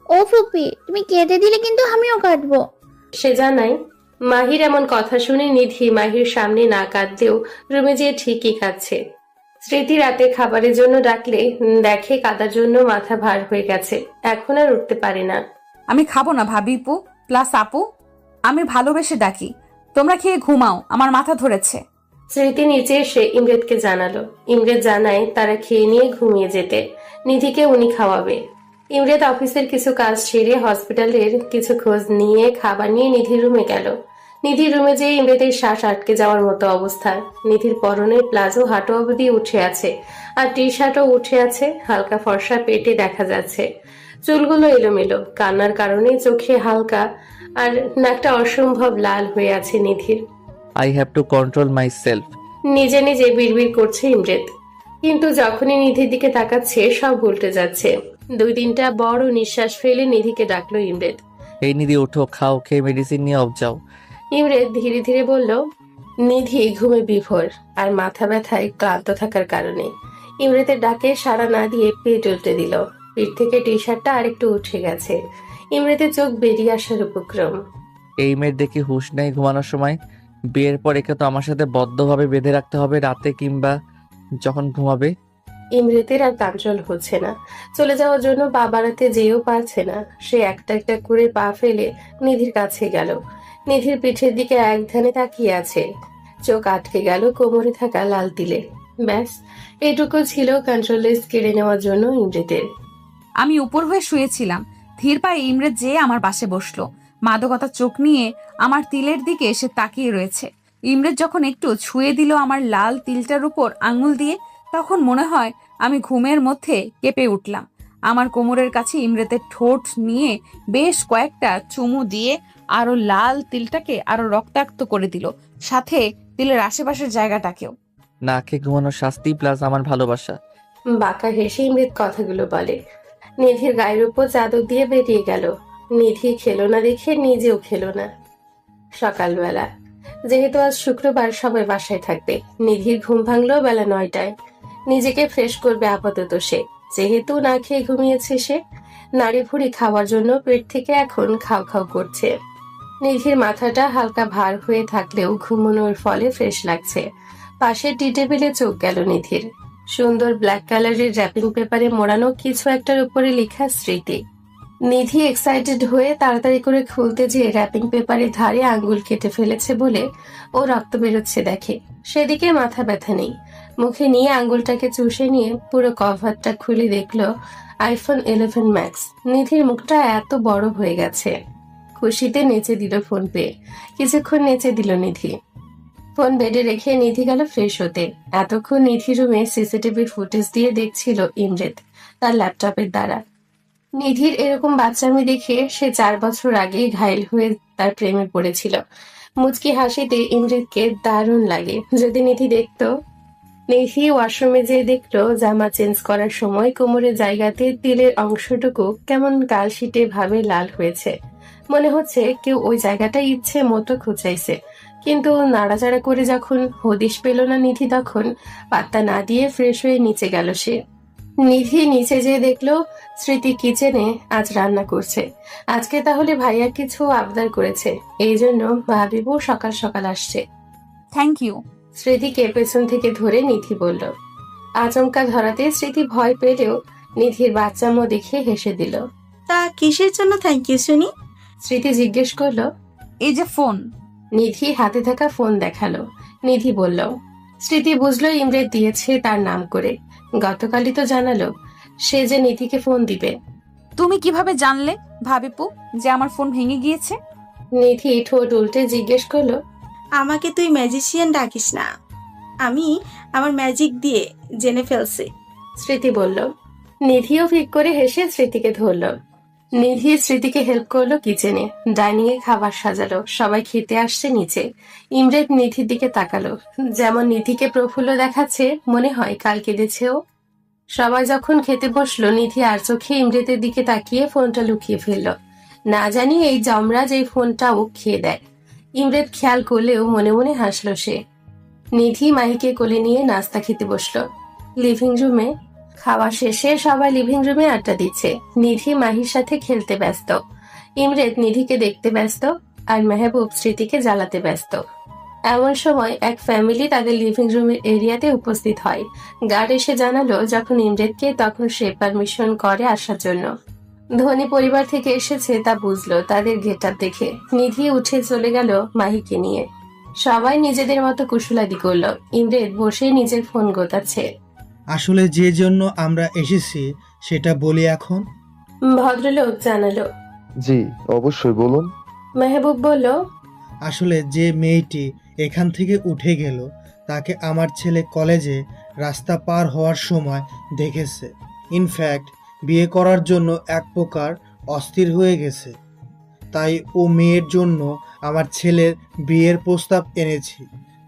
Speaker 3: ও ফুপি, তুমি কেঁদে দিলে কিন্তু আমিও কাঁদবো।
Speaker 11: সে জানায়। মাহির এমন কথা শুনে নিধি মাহির সামনে না কাঁদলেও রুমে যেয়ে ঠিকই কাঁদছে। স্মৃতি রাতে খাবারের জন্য ডাকলে দেখে কাদার জন্য মাথা ভার হয়ে গেছে, এখন আর উঠতে পারে না।
Speaker 1: আমি খাবো না ভাবিপু প্লাস আপু, আমি ভালোবেসে ডাকি, তোমরা খেয়ে ঘুমাও, আমার মাথা ধরেছে।
Speaker 11: স্মৃতি নিচে এসে ইমরেতকে জানালো। ইমরেত জানায় তারা খেয়ে নিয়ে ঘুমিয়ে যেতে, নিধিকে উনি খাওয়াবে। ইমরেত অফিসের কিছু কাজ সেরে হসপিটালের কিছু খোঁজ নিয়ে খাবার নিয়ে নিধির রুমে গেল। নিধির রুমে যেয়ে ইমরেতের শ্বাস আটকে যাওয়ার মতো অবস্থা। নিধির পরনের প্লাজো হাঁটু অবধি উঠে আছে, আর টি শার্টও উঠে আছে। হালকা ফর্সা পেটে দেখা যাচ্ছে, চুলগুলো এলোমেলো, কান্নার কারণে চোখে হালকা, আর নাকটা অসম্ভব লাল হয়ে আছে নিধির।
Speaker 6: I have to control my সেলফ।
Speaker 11: নিজে নিজে বিড়বিড় করছে ইমরেত, কিন্তু যখনই নিধির দিকে তাকাচ্ছে সব উল্টে যাচ্ছে। 2-3টা বড় নিঃশ্বাস ফেলে নিধিকে ডাকলো ইমরেত।
Speaker 6: এই নিধি ওঠো, খাও, খেয়ে মেডিসিন নিয়ে অফ যাও।
Speaker 11: ইমরেত ধীরে ধীরে বলল। নিধি ঘুমে বিভোর আর মাথা ব্যথায় ক্লান্ত থাকার কারণে ইমরেতের ডাকে সাড়া না দিয়ে পেট উল্টে দিল। পিঠ থেকে টি শার্টটা আরেকটু উঠে গেছে। ইমরেতের চোখ বেরিয়ে আসার উপক্রম।
Speaker 6: এই মেয়ের দেখি হুঁশ নেই ঘুমানোর সময়। বিয়ের পর একে তো আমার সাথে বদ্ধভাবে বেঁধে রাখতে হবে, রাতে কিংবা যখন ঘুমাবে।
Speaker 11: ইমরেতের আর কাঞ্চল হচ্ছে না, চলে যাওয়ার জন্য পা বাড়াতে যেও পারছে না। সে একটা একটা করে পা ফেলে নিধির কাছে গেল। নিধির পিঠের দিকে এক ধ্যানে তাকিয়ে আছে, চোখ আটকে গেল কোমরে থাকা লাল তিলে। ব্যাস, এটুকু ছিল কন্ট্রোলেস কেড়ে নেওয়ার জন্য ইমরেতের।
Speaker 1: আমি উপর হয়ে শুয়েছিলাম, ধীর পায়ে ইমরেত যেয়ে আমার পাশে বসলো। মাদকতা চোখ নিয়ে আমার তিলের দিকে এসে তাকিয়ে রয়েছে। ইমরেত যখন একটু ছুঁয়ে দিল আমার লাল তিলটার উপর আঙুল দিয়ে, তখন মনে হয় আমি ঘুমের মধ্যে কেঁপে উঠলাম। আমার কোমরের কাছে ইমরেতের ঠোঁট নিয়ে বেশ কয়েকটা চুমু দিয়ে আরো লাল তিলটাকে আরো রক্তাক্ত করে দিল, সাথে তিলের আশেপাশের জায়গাটাকেও।
Speaker 6: না খেয়ে ঘুমানোর শাস্তি প্লাস আমার ভালোবাসা।
Speaker 11: বাঁকা হেসে ইমরেত কথাগুলো বলে। নিধির গায়ের উপর চাদর দিয়ে বেরিয়ে গেল। নিধি খেলো না দেখে নিজেও খেলো না। সকালবেলা, যেহেতু আজ শুক্রবার, সবাই বাসায় থাকবে। নিধির ঘুম ভাঙলো বেলা 9টায়। নিজেকে ফ্রেশ করবে আপাতত সে, যেহেতু না খেয়ে ঘুমিয়েছে সে। নাড়ি ভুড়ি খাওয়ার জন্য পেট থেকে এখন খাও খাও করছে। নিধির মাথাটা হালকা ভার হয়ে থাকলেও ঘুমানোর ফলে ফ্রেশ লাগছে। পাশের টি টেবিলে চোখ গেল নিধির। সুন্দর ব্ল্যাক কালারের র্যাপিং পেপারে মোড়ানো কিছু একটার উপরে লেখা স্মৃতি। নিধি এক্সাইটেড হয়ে তাড়াতাড়ি করে খুলতে যেয়ে র্যাপিং পেপারের ধারে আঙ্গুল কেটে ফেলেছে বলে ও রক্ত বেরোচ্ছে দেখে। সেদিকে মাথা ব্যথা নেই। মুখে নিয়ে আঙ্গুলটাকে চুষে নিয়ে পুরো কভারটা খুলে দেখলো আইফোন 11 ম্যাক্স। নিধির মুখটা এত বড় হয়ে গেছে। খুশিতে নেচে দিল ফোন পেয়ে। কিছুক্ষণ নেচে দিল নিধি। ফোন বেডে রেখে নিধি গেল ফ্রেশ হতে। এতক্ষণ নিধি রুমে সিসিটিভি ফুটেজ দিয়ে দেখছিল ইমরেত তার ল্যাপটপের দ্বারা। নিধির এরকম বাচ্চামি দেখে সে 4 বছর আগে ঘায়েল হয়ে তার প্রেমে পড়েছিল। মুচকি হাসিতে ইমরেতকে দারুণ লাগে। যদি নিধি দেখতো। নিধি ওয়াশরুমে যেয়ে দেখলো জামা চেঞ্জ করার সময় কোমরের জায়গাতে তিলের অংশটুকু কেমন কালশিটে ভাবে লাল হয়েছে। মনে হচ্ছে কেউ ওই জায়গাটা ইচ্ছে মতো খুঁচাইছে। কিন্তু নাড়াচাড়া করে যখন হদিশ পেল না নিধি, তখন পাত্তা না দিয়ে ফ্রেশ হয়ে নিচে গেল সে। নিধি নিচে যেয়ে দেখলো স্মৃতি কিচেনে আজ রান্না করছে। আজকে তাহলে ভাইয়া কিছু আবদার করেছে, এই জন্য ভাবিবু সকাল সকাল আসছে।
Speaker 1: Thank you.
Speaker 11: স্মৃতিকে পেছন থেকে ধরে নিধি বলল। আচমকা ধরাতে স্মৃতি ভয় পেলেও নিধির বাচ্চামো দেখে হেসে দিল।
Speaker 4: তা কিসের জন্য থ্যাংক ইউ শুনি?
Speaker 11: স্মৃতি জিজ্ঞেস করলো।
Speaker 1: এই যে ফোন।
Speaker 11: নিধি হাতে থাকা ফোন দেখালো। নিধি বলল। স্মৃতি বুঝলো ইমরেত দিয়েছে তার নাম করে। গতকালই তো জানালো সে যে নিধিকে ফোন দিবে।
Speaker 1: তুমি কিভাবে জানলে ভাবিপু যে আমার ফোন ভেঙে গিয়েছে?
Speaker 11: নিধি ঠোঁট উল্টে জিজ্ঞেস করলো।
Speaker 4: আমাকে তুই ম্যাজিশিয়ান ডাকিস না, আমি আমার ম্যাজিক দিয়ে জেনে ফেলছি।
Speaker 11: স্মৃতি বলল। নিধিও ফিক করে হেসে স্মৃতিকে ধরল। নিধি স্মৃতিকে হেল্প করলো কিচেনে। ডাইনিং এ খাবার সাজালো। সবাই খেতে আসছে নিচে। ইমরেত নিধির দিকে তাকালো। যেমন নিধিকে প্রফুল্ল দেখাচ্ছে, মনে হয় কাল কেঁদেছেও। সবাই যখন খেতে বসলো, নিধি আর চোখে ইমরেতের দিকে তাকিয়ে ফোনটা লুকিয়ে ফেললো। না জানি এই জমরাজ এই ফোনটাও খেয়ে দেয়। ইমরেত খেয়াল করলেও মনে মনে হাসলো সে। নিধি মাহিকে কোলে নিয়ে নাস্তা খেতে বসলো লিভিং রুমে। খাওয়া শেষে সবাই লিভিং রুমে আড্ডা দিচ্ছে। নিধি মাহির সাথে খেলতে ব্যস্ত। ইমরেত নিধিকে দেখতে ব্যস্ত, আর মেহবুব স্মৃতিকে জ্বালাতে ব্যস্ত। এমন সময় এক ফ্যামিলি তাদের লিভিং রুমের এরিয়াতে উপস্থিত হয়। গার্ড এসে জানালো যখন ইমরেতকে, তখন সে পারমিশন করে আসার জন্য। ধনী পরিবার থেকে এসেছে তা বুঝলো তাদের গেটআপ দেখে। নিধি উঠে চলে গেল মাহিকে নিয়ে। সবাই নিজেদের মতো কুশলাদি করলো। ইমরেত বসে নিজের ফোন গোতাচ্ছে।
Speaker 9: আসলে যে জন্য আমরা এসেছি সেটা বলি এখন।
Speaker 11: ভদ্রলোক জানালো।
Speaker 5: জি অবশ্যই বলুন।
Speaker 11: মেহবুব বলল।
Speaker 9: আসলে যে মেয়েটি এখান থেকে উঠে গেল তাকে আমার ছেলে কলেজে রাস্তা পার হওয়ার সময় দেখেছে। ইনফ্যাক্ট বিয়ে করার জন্য এক প্রকার অস্থির হয়ে গেছে। তাই ও মেয়ের জন্য আমার ছেলের বিয়ের প্রস্তাব এনেছি।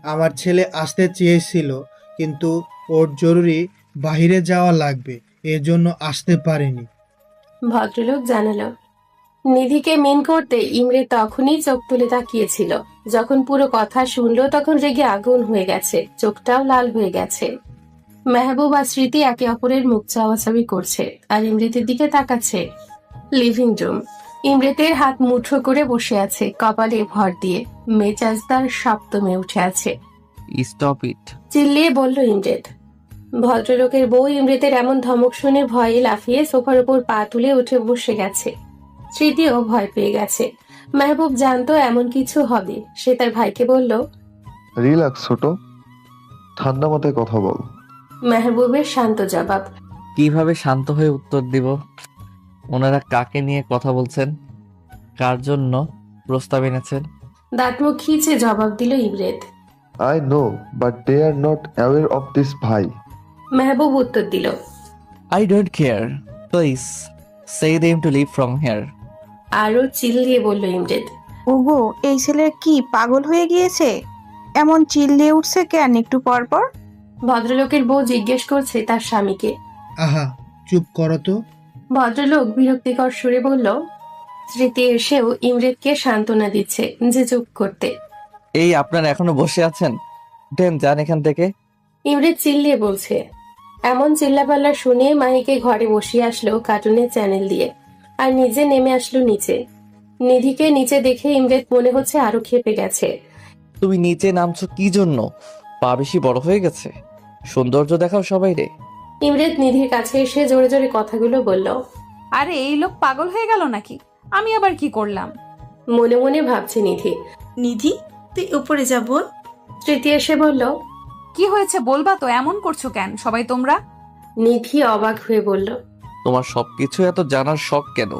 Speaker 9: আমার ছেলে আসতে চেয়েছিল, কিন্তু ওর জরুরি বাইরে যাওয়া লাগবে, এজন্য আসতে পারেনি।
Speaker 11: ভদ্রলোক জানালো। নিধিকে মেন করতে ইমরে তখনই চোখ তুলে তাকিয়েছিল। যখন পুরো কথা শুনলো তখন রেগে আগুন হয়ে গেছে, চোখটাও লাল হয়ে গেছে। মেহবুব আর স্মৃতি একে অপরের মুখ চাওয়াচাবি করছে আর ইমরেতের দিকে তাকাচ্ছে। Living room. ইমরেতের হাত মুঠো করে বসে আছে, কপালে ভর দিয়ে। মেজাজ তার সপ্তমে উঠে আছে।
Speaker 6: Stop it.
Speaker 11: চিল্লিয়ে বলল ইমরেত। ভদ্রলোকের বউ ইমরেতের এমন ধমক শুনে ভয়ে লাফিয়ে সোফার উপর পা তুলে উঠে বসে গেছে। স্মৃতিও ভয় পেয়ে গেছে। মেহবুব জানতো এমন কিছু হবে। সে তার ভাইকে বলল,
Speaker 5: রিল্যাক্স ছোট, ঠান্ডা মাথায় কথা বল।
Speaker 11: মেহবুবের শান্ত জবাব।
Speaker 6: কিভাবে শান্ত হয়ে উত্তর দিব? ওনারা কাকে নিয়ে কথা বলছেন? কার জন্য প্রস্তাব এনেছেন?
Speaker 11: দাঁত মুখ খিচে জবাব দিল Imret.
Speaker 5: I know, but they are not aware of this ভাই।
Speaker 11: মেহবুব উত্তর দিল,
Speaker 6: I don't care. Please say them to leave from here.
Speaker 11: আরো চিল্লিয়ে বলল ইমরেত।
Speaker 12: ওগো, এই ছেলে কি পাগল হয়ে গিয়েছে? এমন চিল্লিয়ে উঠছে কেন একটু পর পর?
Speaker 11: ভদ্রলোকের বউ জিজ্ঞেস করছে তার স্বামীকে।
Speaker 9: আহা, চুপ করো তো।
Speaker 11: ভদ্রলোক বিরক্তিকর সুরে বলল। স্মৃতি এসেও ইমরেতকে সান্ত্বনা দিচ্ছে যে চুপ করতে।
Speaker 6: এই আপনারা এখনো বসে আছেন? উঠেন, যান এখান থেকে।
Speaker 11: ইমরেত চিল্লিয়ে বলছে। এমন চিল্লাপাল্লা শুনে মাহিকে ঘরে বসিয়ে আসলো কার্টুনের চ্যানেল দিয়ে, আর নিজে নেমে আসলো নিচে। নিধিকে নিচে দেখে ইমরেত মনে হচ্ছে আরো ক্ষেপে গেছে।
Speaker 6: তুমি নিচে নামছো কি জন্য? পা বেশি বড় হয়ে গেছে? সৌন্দর্য দেখাও সবাই রে।
Speaker 11: ইমরেত নিধির কাছে এসে জোরে জোরে কথাগুলো বলল।
Speaker 1: আরে এই লোক পাগল হয়ে গেল নাকি? আমি আবার কি করলাম?
Speaker 11: মনে মনে ভাবছে নিধি।
Speaker 4: নিধি, তুই উপরে যা বোন।
Speaker 11: স্মৃতি এসে বলল,
Speaker 1: কি হয়েছে বলবা তো? এমন করছো কেন সবাই তোমরা?
Speaker 11: নিধি অবাক হয়ে বলল,
Speaker 6: তোমার সবকিছু এত জানার শখ কেন?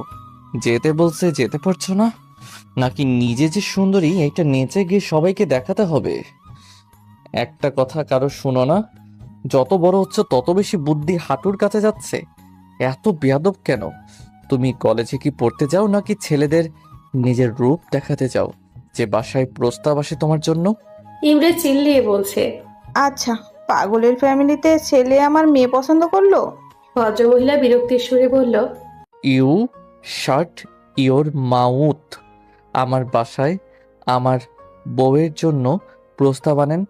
Speaker 6: যেতে বলছে যেতে পারছো না? নাকি নিজে যে সুন্দরী এটা নেচে গিয়ে সবাইকে দেখাতে হবে? একটা কথা কারো শুনো না? যত বড় হচ্ছে তত বেশি বুদ্ধি হাঁটুর কাছে যাচ্ছে। এত বেয়াদব কেন? তুমি কলেজে কি পড়তে যাও নাকি ছেলেদের নিজের রূপ দেখাতে যাও যে বাসায় প্রস্তাব আসে তোমার জন্য?
Speaker 11: ইমরেত চিল্লিয়ে বলছে।
Speaker 12: আচ্ছা, পাগলের ফ্যামিলিতে ছেলে আমার মেয়ে পছন্দ করলো?
Speaker 11: ভদ্রমহিলা বিরক্তির সুরে বলল,
Speaker 6: ইউ শাট ইওর মাউথ। আমার বাসায় আমার বউয়ের জন্য প্রস্তাব আনেন?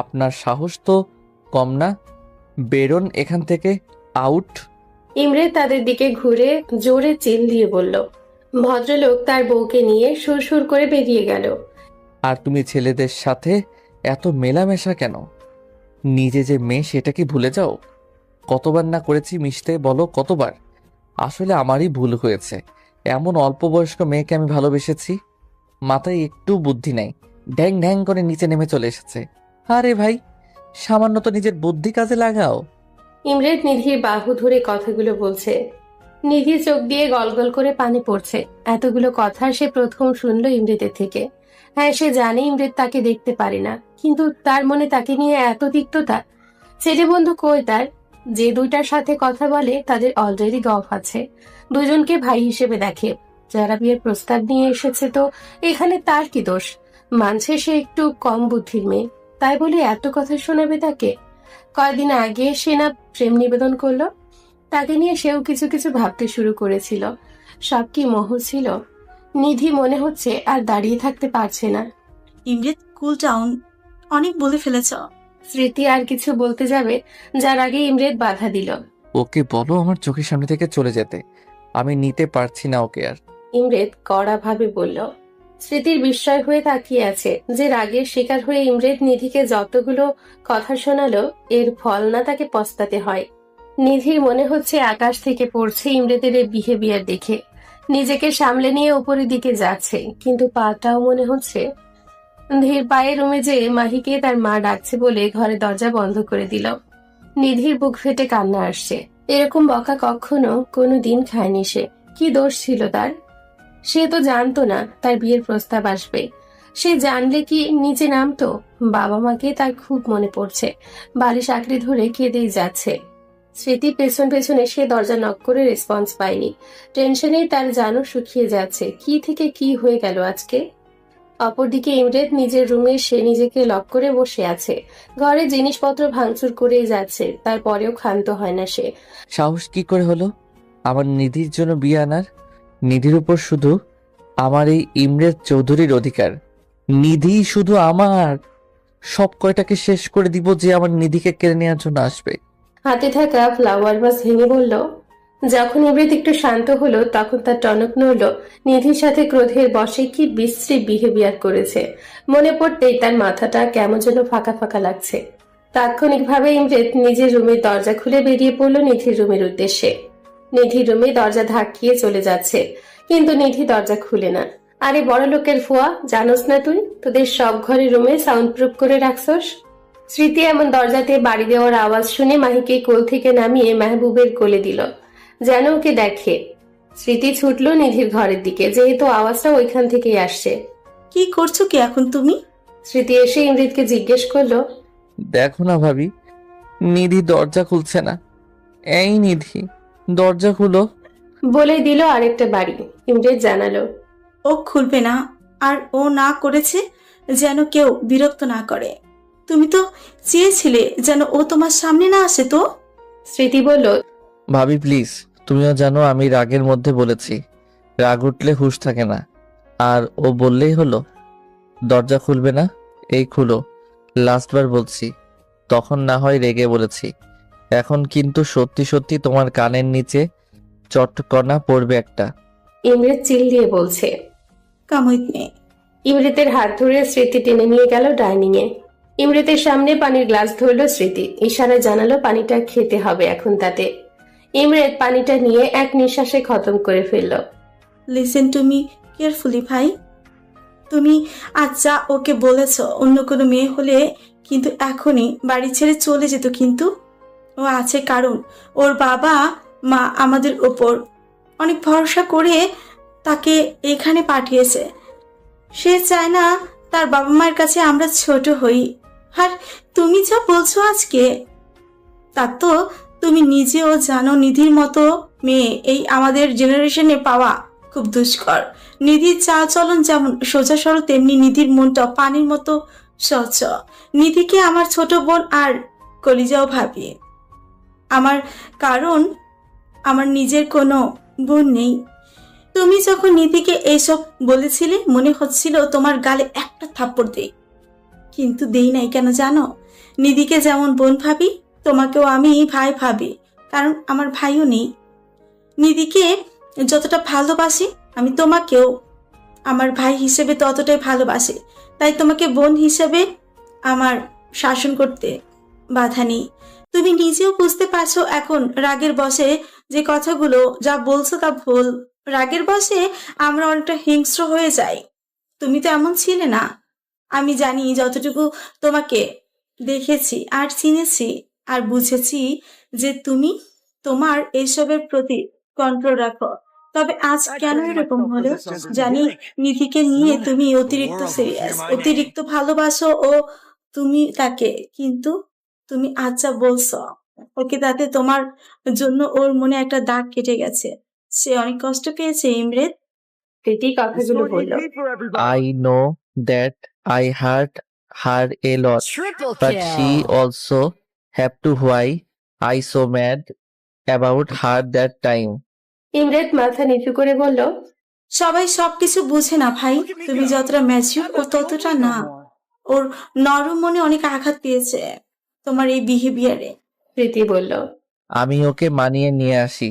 Speaker 6: আপনার সাহস তো কম না? বেরোন এখান থেকে, আউট।
Speaker 11: ইমরেত তাদের দিকে ঘুরে জোরে চিল্লিয়ে বলল। ভদ্রলোক তার বউকে নিয়ে সুরসুর করে বেরিয়ে গেল।
Speaker 6: আর তুমি ছেলেদের সাথে এত মেলামেশা কেন? নিজে যে মেয়ে সেটা কি ভুলে যাও? কতবার না করেছি মিশতে, বলো কতবার? আসলে আমারই ভুল হয়েছে। এমন অল্প বয়স্ক মেয়েকে আমি ভালোবেসেছি। মাথায় একটু বুদ্ধি নেই, ঢ্যাং ঢ্যাং করে নিচে নেমে চলে এসেছে। আরে ভাই, সামান্য তো নিজের বুদ্ধি কাজে লাগাও।
Speaker 11: ইমরেত নিধির বাহু ধরে কথাগুলো বলছে। নিধির চোখ দিয়ে গলগল করে পানি পড়ছে। এতগুলো কথা সে প্রথম শুনলো ইমরেতের থেকে। হ্যাঁ, সে জানে ইমরেত তাকে দেখতে পারে না, কিন্তু তার মনে তাকে নিয়ে এত তিক্ততা। ছেলে বন্ধু কই তার? যে দুইটার সাথে কথা বলে তাদের অলরেডি গফ আছে, দুজনকে ভাই হিসেবে দেখে। যারা বিয়ের প্রস্তাব নিয়ে এসেছে তো এখানে তার কি দোষ? মানছে সে একটু কম বুদ্ধির মেয়ে, তাই বলে এত কথা শোনাবে তাকে? কয়েকদিন আগে সে না প্রেম নিবেদন করলো? তাকে নিয়ে সেও কিছু কিছু ভাবতে শুরু করেছিল। সব কি মোহ ছিল? নিধি মনে হচ্ছে আর দাঁড়িয়ে থাকতে পারছে না।
Speaker 4: ইমরেত, কুল ডাউন, অনেক বলে ফেলেছ।
Speaker 11: স্মৃতি আর কিছু বলতে যাবে, যার আগে ইমরেত বাধা দিল।
Speaker 6: ওকে বলো আমার চোখের সামনে থেকে চলে যেতে। আমি নিতে পারছি না ওকে আর।
Speaker 11: ইমরেত কড়া ভাবে বলল। স্মৃতির বিস্ময় হয়ে তাকিয়ে আছে যে রাগের শিকার হয়ে ইমরেত নিধিকে যতগুলো কথা শোনালো, এর ফল না তাকে পস্তাতে হয়। নিধির মনে হচ্ছে আকাশ থেকে পড়ছে ইমরেতের এই বিহেভিয়ার দেখে। নিজেকে সামলে নিয়ে উপরের দিকে যাচ্ছে, কিন্তু পাটাও মনে হচ্ছে। ধীর পায়ে রুমে যেয়ে মাহিকে তার মা ডাকছে বলে ঘরে দরজা বন্ধ করে দিল। নিধির বুক ফেটে কান্না আসছে। এরকম বকা কখনো কোনো দিন খায়নি সে। কি দোষ ছিল তার? সে তো জানতো না তার বিয়ের প্রস্তাব আসবে। সে জানলে কি নিচে নামতো? বাবা মাকে তার খুব মনে পড়ছে। বালিশ আঁকড়ে ধরে কেঁদেই যাচ্ছে। স্মৃতি পেছন পেছন এসে দরজা নক করে রেসপন্স পায়নি। টেনশনেই তার জানও শুকিয়ে যাচ্ছে। কি থেকে কি হয়ে গেল আজকে? অপরদিকে ইমরেত নিজের রুমে সে নিজেকে লক করে বসে আছে। ঘরে জিনিসপত্র ভাঙচুর করেই যাচ্ছে, তারপরেও ক্ষান্ত হয় না সে।
Speaker 6: সাহস কি করে হলো আমার নিধির জন্য বিয়ে আনার? নিধির উপর শুধু আমার এই ইমরেত চৌধুরীর অধিকার। নিধি শুধু আমার। সব কয়টাকে শেষ করে দিব যে আমার নিধিকে কেড়ে নেওয়ার জন্য আসবে।
Speaker 11: হাতে থাকা ফ্লাওয়ার ভাস ভেঙে বলল। যখন ইমরেত একটু শান্ত হলো তখন তার টনক নড়ল। নিধির সাথে ক্রোধের বশে কি বিশ্রী বিহেভিয়ার করেছে মনে পড়তেই তার মাথাটা কেমন যেন ফাঁকা ফাঁকা লাগছে। তাৎক্ষণিকভাবে ইমরেত নিজের রুমের দরজা খুলে বেরিয়ে পড়ল নিধির রুমের উদ্দেশ্যে। নিধির রুমে দরজা ধাক্কিয়ে চলে যাচ্ছে, কিন্তু নিধি দরজা খুলে না। আরে বড় লোকের ফুয়া, জানোস না তুই তোদের সব ঘরে রুমে সাউন্ড প্রুফ করে রাখছস? স্মৃতি এমন দরজাতে বাড়ি দেওয়ার আওয়াজ শুনে মাহিকে কোল থেকে নামিয়ে মেহবুবের কোলে দিল, যেন ওকে দেখে। স্মৃতি ছুটলো নিধির ঘরের দিকে, যেহেতু আওয়াজটা ওইখান থেকেই আসছে।
Speaker 4: কি করছো কি এখন তুমি?
Speaker 11: স্মৃতি এসে ইমৃতকে জিজ্ঞেস করলো।
Speaker 6: দেখো না ভাবি, নিধি দরজা খুলছে না। এই নিধি, দরজা খুলো।
Speaker 11: বলেই দিল আরেকটা বাড়ি। ইমৃত জানালো,
Speaker 4: ও খুলবে না, আর ও না করেছে যেন কেউ বিরক্ত না করে। তুমি তো চেয়েছিলে যেন ও তোমার সামনে না আসে তো।
Speaker 11: স্মৃতি বলল,
Speaker 6: ভাবি প্লিজ, তুমিও জানো আমি রাগের মধ্যে বলেছি। রাগ উঠলে হুঁশ থাকে না। আর ও বললেই হলো দরজা খুলবে না। এই খুলো, লাস্টবার বলছি। তখন না হয় রেগে বলেছি, এখন কিন্তু সত্যি সত্যি তোমার কানের নিচে চটকনা পড়বে একটা।
Speaker 11: ইমৃত চিল্লিয়ে বলছে।
Speaker 4: কামড় নে।
Speaker 11: ইমৃতের হাত ধরে স্মৃতি টেনে নিয়ে গেল ডাইনিং এ। ইমৃতের সামনে পানির গ্লাস ধরলো স্মৃতি, ইশারায় জানালো পানিটা খেতে হবে এখন তাতে। ইমৃত পানিটা নিয়ে এক নিঃশ্বাসে খতম করে ফেলল।
Speaker 4: লিসেন টু মি কেয়ারফুলি ভাই। তুমি আচ্ছা ওকে বলেছ অন্য কোনো মেয়ে হলে কিন্তু এখনই বাড়ি ছেড়ে চলে যেত, কিন্তু ও আছে কারণ ওর বাবা মা আমাদের ওপর অনেক ভরসা করে তাকে এখানে পাঠিয়েছে। সে চায় না তার বাবা মায়ের কাছে আমরা ছোট হই। আর তুমি যা বলছো আজকে, তা তো তুমি নিজেও জানো নিধির মতো মেয়ে এই আমাদের জেনারেশনে পাওয়া খুব দুষ্কর। নিধির চালচলন যেমন সোজা সরল, তেমনি নিধির মনটা পানির মতো স্বচ্ছ। নিধিকে আমার ছোট বোন আর কলিজাও ভাবি আমার, কারণ আমার নিজের কোনো বোন নেই। তুমি যখন নিধিকে এইসব বলেছিলে মনে হচ্ছিল তোমার গালে একটা থাপ্পড় দেই, কিন্তু দেই নাই। কেন জানো? নিধিকে যেমন বোন ভাবি তোমাকেও আমি ভাই ভাবি, কারণ আমার ভাইও নেই। নিধিকে যতটা ভালোবাসি আমি তোমাকেও আমার ভাই হিসেবে ততটাই ভালোবাসি, তাই তোমাকে বোন হিসেবে আমার শাসন করতে বাধা নেই। তুমি নিজেও বুঝতে পারছো এখন রাগের বশে যে কথাগুলো যা বলছো তা ভুল। রাগের বশে আমরা অনেকটা হিংস্র হয়ে যাই। তুমি তো এমন ছিলে না। আমি জানি যতটুকু তোমাকে দেখেছি আর চিনেছি আর বুঝেছি যে তুমি তোমার এইসবের প্রতি কন্ট্রোল রাখো। তবে আজ কেন এরকম হলো জানি, নিধিকে নিয়ে তুমি অতিরিক্ত সিরিয়াস, অতিরিক্ত ভালোবাসো ও তুমি তাকে, কিন্তু তুমি আজ যা বলছো ওকে, তাতে তোমার জন্য ওর মনে একটা দাগ কেটে গেছে। সে অনেক কষ্ট পেয়েছে ইমরেত।
Speaker 11: প্রীতি কথাগুলো বলল।
Speaker 6: I know that I hurt her a lot, but she also have to why I so mad about her that time.
Speaker 11: ইমরেত মাথা নিচু করে বলল,
Speaker 4: সবাই সবকিছু বুঝে না ভাই, তুমি যতটা ম্যাচিউর ও ততটা না। ওর নরম মনে অনেক আঘাত পেয়েছে তোমার এই বিহেভিয়ারে।
Speaker 11: প্রীতি বলল।
Speaker 6: আমি ওকে মানিয়ে নিয়ে আসি।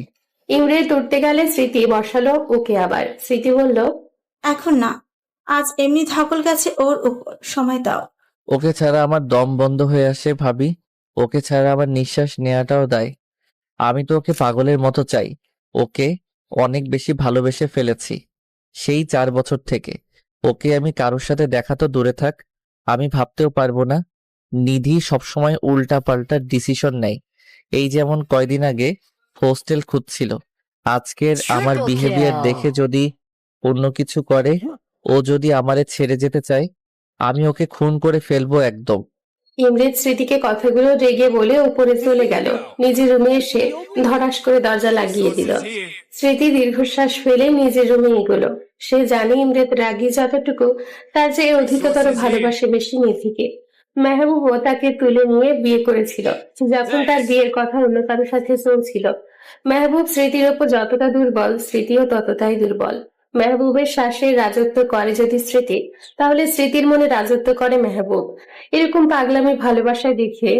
Speaker 11: ইমরেত উঠতে গেলে স্মৃতি বসালো ওকে আবার। স্মৃতি বলল,
Speaker 4: এখন না, আজ এমনি ধকল গেছে ওর উপর, সময় দাও।
Speaker 6: ওকে ছাড়া আমার দম বন্ধ হয়ে আসে ভাবি। ওকে ছাড়া আমার নিঃশ্বাস নেওয়াটাও দায়। আমি তো ওকে পাগলের মতো চাই। ওকে অনেক বেশি ভালোবেসে ফেলেছি সেই 4 বছর থেকে। ওকে আমি কারোর সাথে দেখা তো দূরে থাক, আমি ভাবতেও পারবো না। নিধি সবসময় উল্টা পাল্টা ডিসিশন নেয়। এই যেমন কয়দিন আগে হোস্টেল খুঁজছিল। আজকের আমার বিহেভিয়ার দেখে যদি অন্য কিছু করে ও যদি আমারে ছেড়ে যেতে চায় আমি ওকে খুন করে ফেলবো একদম।
Speaker 11: ইমরেত স্মৃতিকে কথাগুলো রেগে বলে উপরে চলে গেল। নিজের রুমে এসে ধড়াস করে দরজা লাগিয়ে দিল। স্মৃতি দীর্ঘশ্বাস ফেলে নিজের রুমে এগোলো। সে জানে ইমরেত রাগী যতটুকু, তার চেয়ে অধিকতর ভালোবাসে বেশি নিধিকে। মেহবুবও তাকে তুলে নিয়ে বিয়ে করেছিল যখন তার বিয়ের কথা অন্য কারোর সাথে চলছিল। মেহবুব স্মৃতির ওপর যতটা দুর্বল, স্মৃতিও ততটাই দুর্বল। মেহবুবের শ্বাসে রাজত্ব করে যদি স্মৃতি, তাহলে স্মৃতির মনে রাজত্ব করে মেহবুব। এরকম পাগলামি ভালোবাসায় দেখে